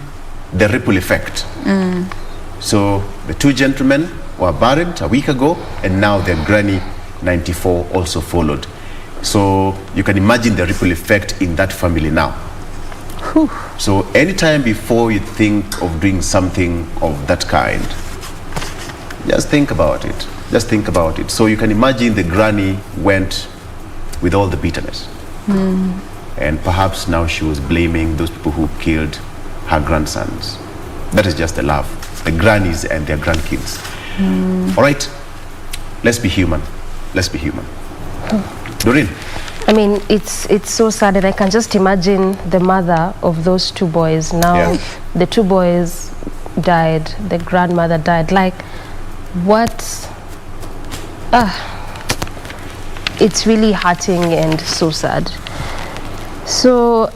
the ripple effect. So the two gentlemen were buried a week ago, and now their granny, 94, also followed. So you can imagine the ripple effect in that family now. So anytime before you think of doing something of that kind, just think about it. Just think about it. So you can imagine the granny went with all the bitterness. And perhaps now she was blaming those people who killed her grandsons. That is just the love. The grannies and their grandkids. All right, let's be human. Let's be human. Doreen? I mean, it's so sad, and I can just imagine the mother of those two boys. Now, the two boys died, the grandmother died. Like, what? It's really hurting and so sad. So,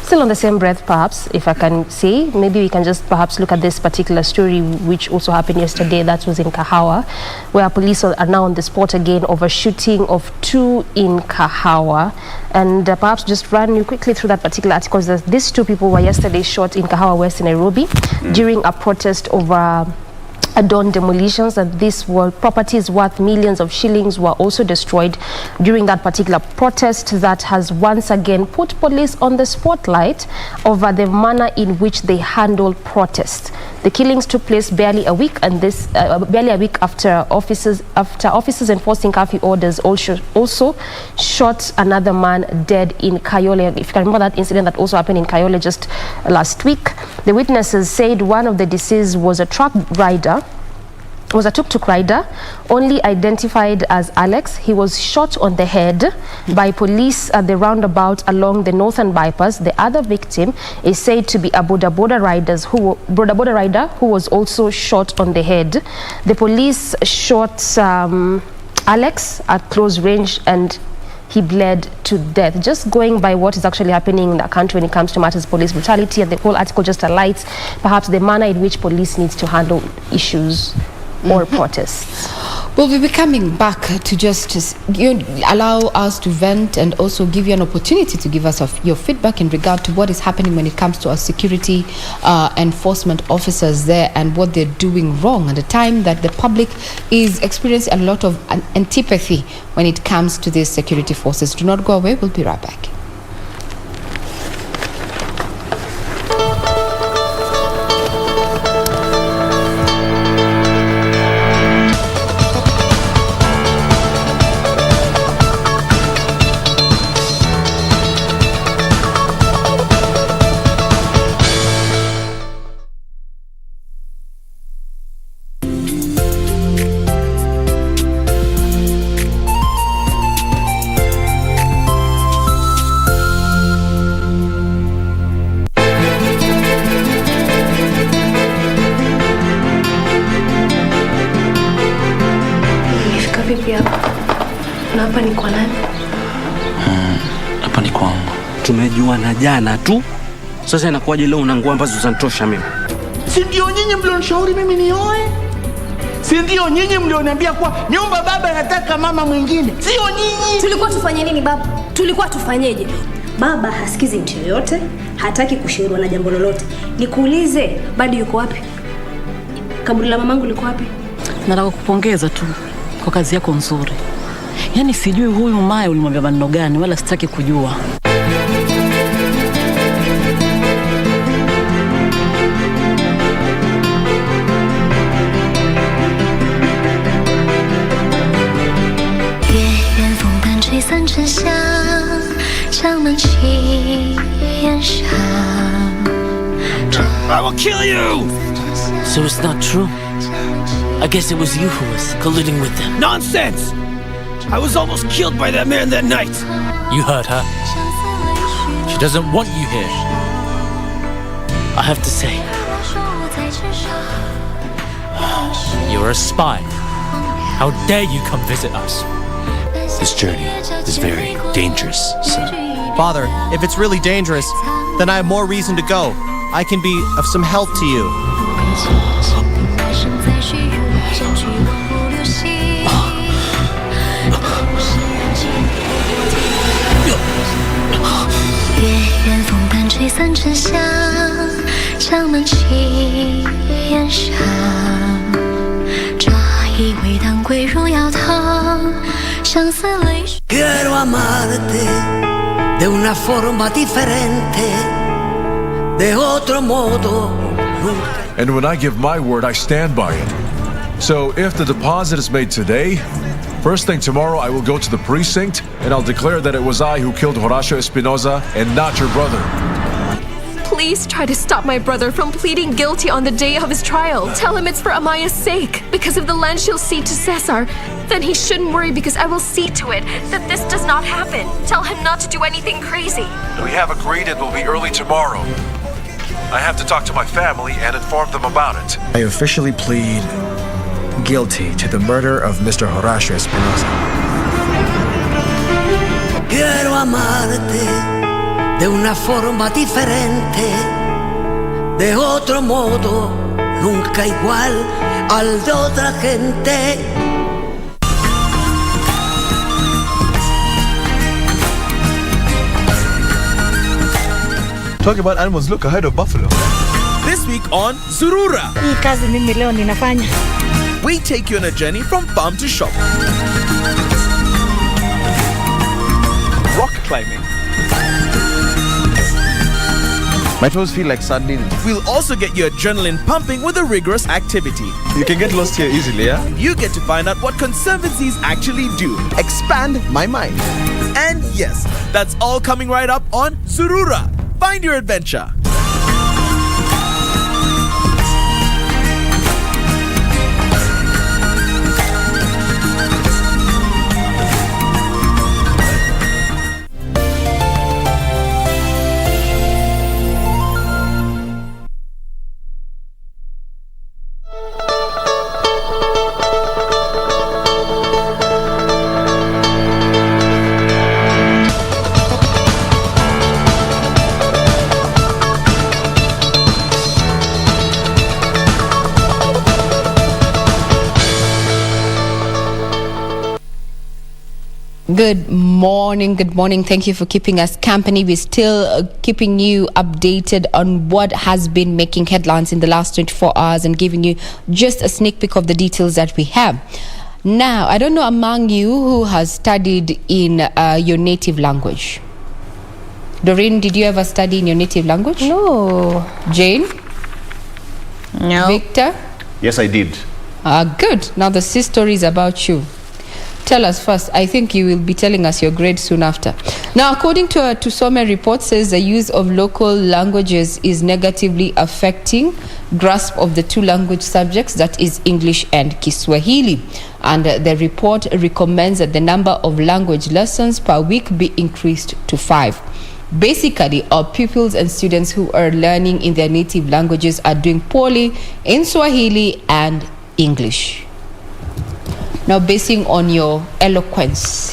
still on the same breath, perhaps, if I can say, maybe we can just perhaps look at this particular story which also happened yesterday. That was in Kahawa, where police are now on the spot again over shooting of 2 in Kahawa. And perhaps just run you quickly through that particular article. These 2 people were yesterday shot in Kahawa West in Nairobi during a protest over dawn demolitions, and these were properties worth millions of shillings were also destroyed during that particular protest that has once again put police on the spotlight over the manner in which they handle protests. The killings took place barely a week, and this barely a week after officers enforcing curfew orders also shot another man dead in Kayole. If you can remember that incident that also happened in Kayole just last week. The witnesses said one of the deceased was a tuk-tuk rider, only identified as Alex. He was shot on the head by police at the roundabout along the northern bypass. The other victim is said to be a boda rider who was also shot on the head. The police shot Alex at close range, and he bled to death. Just going by what is actually happening in the country when it comes to matters of police brutality, and the whole article just highlights perhaps the manner in which police needs to handle issues or protests. Well, we'll be coming back to just allow us to vent and also give you an opportunity to give us your feedback in regard to what is happening when it comes to our security enforcement officers there and what they're doing wrong at a time that the public is experiencing a lot of antipathy when it comes to these security forces. Do not go away. We'll be right back. Na hapa ni kwa nani? Hapa ni kwangu. Tumejuana jana tu. Sasa inakuwaje leo una nguo ambazo zinatosha mimi? Si ndio nyinyi mlionishauri mimi nioe? Si ndio nyinyi mlioniambia kwa nyumba baba anataka mama mwingine? Sio nyinyi. Tulikuwa tufanye nini baba? Tulikuwa tufanyeje? Baba hasikizi mtu yoyote, hataki kushauriwa na jambo lolote. Nikuulize, bado yuko wapi? Kaburi la mamangu liko wapi? Nataka kupongeza tu kwa kazi yako nzuri. Yaani sijui huyu Maya ulimwambia maneno gani, wala sitaki kujua. I will kill you! So it's not true? I guess it was you who was colluding with them. Nonsense! I was almost killed by that man that night. You heard her. She doesn't want you here. I have to say, you're a spy. How dare you come visit us? This journey is very dangerous, son. Father, if it's really dangerous, then I have more reason to go. I can be of some help to you. Quiero amarte de una forma diferente, de otro modo. And when I give my word, I stand by it. So if the deposit is made today, first thing tomorrow I will go to the precinct and I'll declare that it was I who killed Horacio Espinoza and not your brother. Please try to stop my brother from pleading guilty on the day of his trial. Tell him it's for Amaya's sake. Because if the land she'll cede to Cesar, then he shouldn't worry because I will see to it that this does not happen. Tell him not to do anything crazy. We have agreed it will be early tomorrow. I have to talk to my family and inform them about it. I officially plead guilty to the murder of Mr. Horacio Espinoza. Quiero amarte de una forma diferente, de otro modo, nunca igual al de otra gente. Talking about animals, look, a herd of buffalo. This week on Zurura, Hii kazi mimi leo ninafanya. we take you on a journey from farm to shop. Rock climbing. My toes feel like sardines. We'll also get your adrenaline pumping with a rigorous activity. You can get lost here easily, yeah? You get to find out what conservancies actually do. Expand my mind. And yes, that's all coming right up on Zurura. Find your adventure. Good morning. Thank you for keeping us company. We're still keeping you updated on what has been making headlines in the last 24 hours and giving you just a sneak peek of the details that we have. Now, I don't know among you who has studied in your native language. Doreen, did you ever study in your native language? No. Jane? No. Victor? Yes, I did. Good. Now the story is about you. Tell us first. I think you will be telling us your grade soon after. Now, according to a Tusome report, says the use of local languages is negatively affecting grasp of the two language subjects, that is English and Kiswahili. And the report recommends that the number of language lessons per week be increased to 5. Basically, our pupils and students who are learning in their native languages are doing poorly in Swahili and English. Now, basing on your eloquence,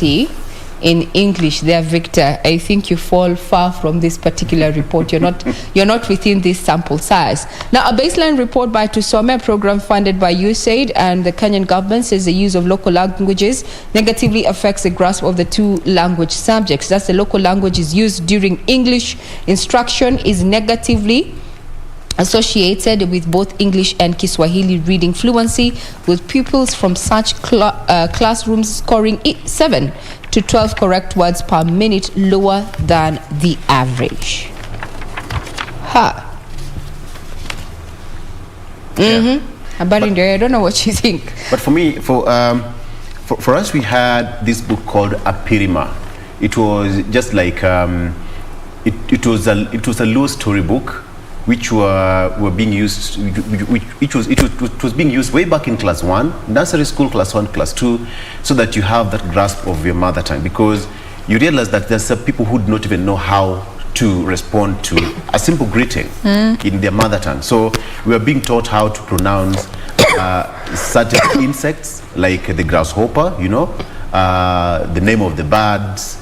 in English there, Victor, I think you fall far from this particular report. You're not within this sample size. Now, a baseline report by Tusome, a program funded by USAID and the Kenyan government, says the use of local languages negatively affects the grasp of the two language subjects. Thus, the local language is used during English instruction is negatively associated with both English and Kiswahili reading fluency, with pupils from such classrooms scoring 7 to 12 correct words per minute, lower than the average. I don't know what you think. But for me, for us, we had this book called Apirima. It was just like it was a Luo story book, which were being used, it was being used way back in class 1, nursery school, class 1, class 2, so that you have that grasp of your mother tongue, because you realize that there's some people who do not even know how to respond to a simple greeting in their mother tongue. So we are being taught how to pronounce certain insects, like the grasshopper, the name of the birds,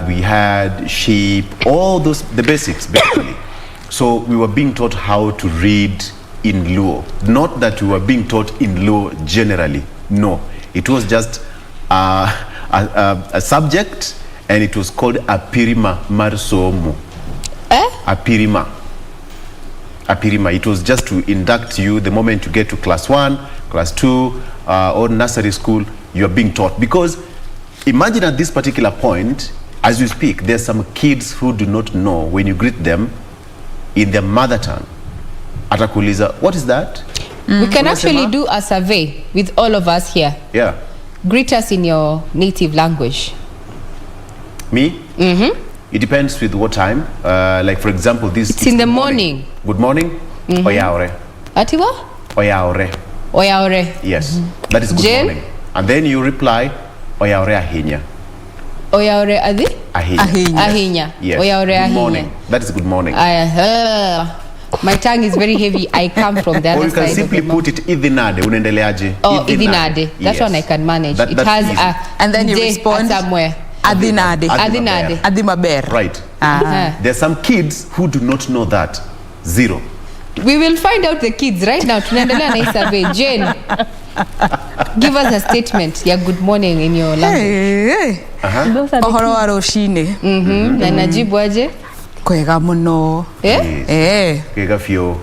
we had sheep, all those, the basics basically. So we were being taught how to read in Luo. Not that we were being taught in Luo generally. No, it was just a subject, and it was called Apirima Marsomu. Apirima. It was just to induct you the moment you get to class 1, class 2, or nursery school, you are being taught. Because imagine at this particular point, as you speak, there's some kids who do not know when you greet them in their mother tongue. Atakuliza, what is that? We can actually do a survey with all of us here. Yeah. Greet us in your native language. Me? It depends with what time. Like for example, this. It's in the morning. Good morning. Oyaore. Atiwa? Oyaore. Oyaore. Yes. That is good morning. And then you reply, Oyaore ahinya. Oyaore adi? Ahinya. Yes. Oyaore ahinya. Good morning. That is good morning. My tongue is very heavy. I come from the other side. Or you can simply put it idhinade, unendeleaje. Oh, idhinade. That one I can manage. It has a and then you respond somewhere. Adhinade. Adhimaber. Right. There are some kids who do not know that. 0. We will find out the kids right now. Tunaendelea na hii survey. Jane, give us a statement. Yeah, good morning in your language. Ohoro wa roshine. Na najibu aje? Kwega muno. Kwega fio.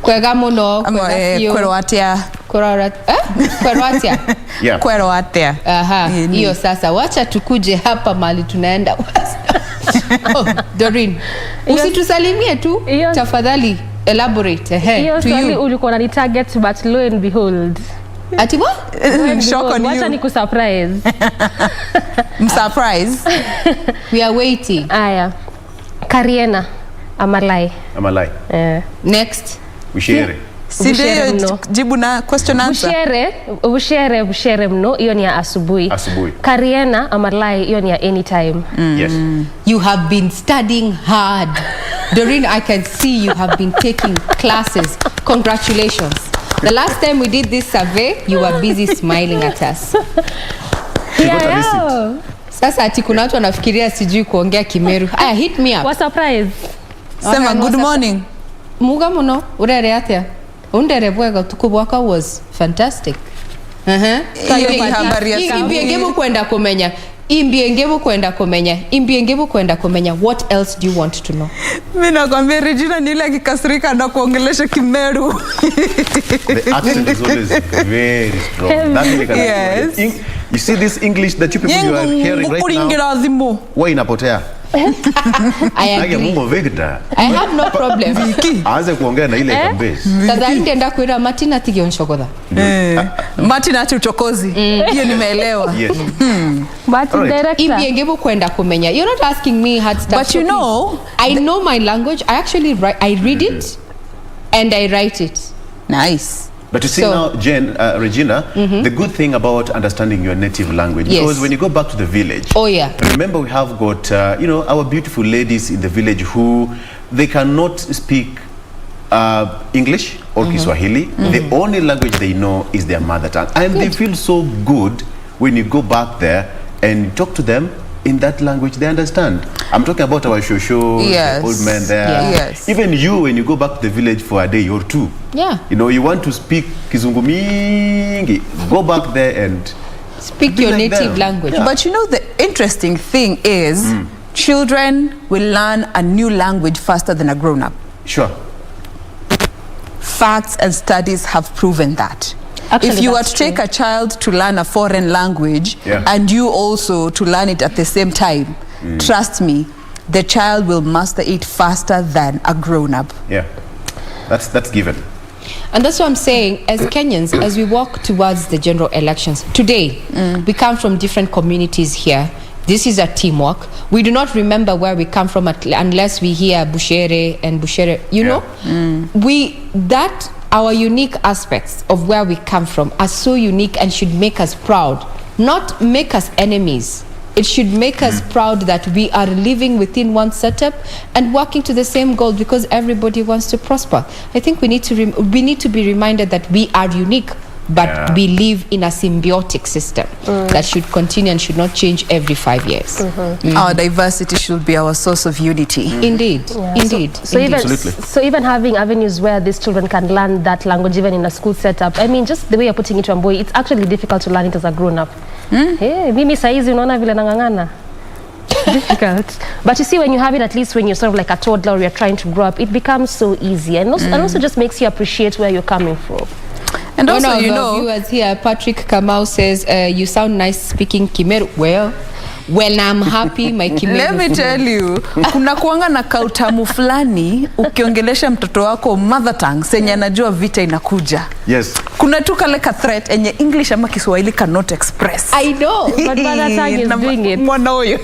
Kwega muno. Kwega fio. Kwero atia. Kwero atia. Yeah. Kwero atia. Hiyo sasa. Wacha tukuje hapa mali tunaenda. Doreen, usitusalimie tu. Tafadhali elaborate. Hiyo swali ulikuwa unani target, but lo and behold. Ati what? Shock on you. Wacha niku surprise. Surprise. We are waiting. Aya. Kariena Amalai. Next. Bushere. Sidio jibu na question answer. Bushere mno, hiyo ni ya asubuhi. Kariena Amalai, hiyo ni ya anytime. Yes. You have been studying hard. Doreen, I can see you have been taking classes. Congratulations. The last time we did this survey, you were busy smiling at us. Sasa ati kuna watu wanafikiria sijui kuongea Kimeru. Aya, hit me up. What surprise? Sema good morning. Muga muno, urere atia. Undere bwega tukubwaka was fantastic. Imbiengebo kwenda kumenya. Imbiengebo kwenda kumenya. What else do you want to know? Mimi nakwambia Regina ni ile akikasirika na kuongelesha Kimeru. The accent is always very strong. Yes. You see this English that you people you are hearing right now? Why inapotea? I agree. I have no problem. Aanze kuongea na ile kambesi. Sasa nitaenda kuira Martina tigionchokoda. Martina uchokozi. Hiyo nimeelewa. Yes. But director, imbiengebo kwenda kumenya. You're not asking me hard stuff. But you know, I know my language. I actually read it and I write it. Nice. But you see now, Regina, the good thing about understanding your native language, because when you go back to the village, remember we have got, our beautiful ladies in the village who, they cannot speak English or Kiswahili. The only language they know is their mother tongue. And they feel so good when you go back there and talk to them in that language they understand. I'm talking about our shosho, yes. the old men there. Yeah. Yes. Even you, when you go back to the village for a day or two, yeah, you know, you want to speak Kizungu mingi, go back there and speak your like native them. language. Yeah. But you know, the interesting thing is children will learn a new language faster than a grown-up. Sure. Facts and studies have proven that. Actually, if you were to true. take a child to learn a foreign language and you also to learn it at the same time, trust me, the child will master it faster than a grown-up. Yeah, that's given. And that's what I'm saying, as Kenyans, as we walk towards the general elections, today, we come from different communities here. This is a teamwork. We do not remember where we come from unless we hear Bushere and Bushere. You know, our unique aspects of where we come from are so unique and should make us proud, not make us enemies. It should make us proud that we are living within one setup and working to the same goal because everybody wants to prosper. I think we need to be reminded that we are unique, but we live in a symbiotic system that should continue and should not change every 5 years. Our diversity should be our source of unity. Indeed, indeed. So even having avenues where these children can learn that language, even in a school setup, I mean, just the way you're putting it, Wambui, it's actually difficult to learn it as a grown-up. Hey, mimi saizi unaona vile nangangana. Difficult. But you see, when you have it, at least when you're sort of like a toddler or you're trying to grow up, it becomes so easy and also just makes you appreciate where you're coming from. And also, one of you our know, viewers here, Patrick Kamau says, you sound nice speaking Kimeru. Well, when I'm happy, my Kimeru. Let me tell you, kuna kuanga na kautamu fulani ukiongelesha mtoto wako mother tongue senye anajua vita inakuja. Yes. Kuna tu kale ka threat enye English ama Kiswahili cannot express. I know. But mother tongue is doing it. Mwana huyo.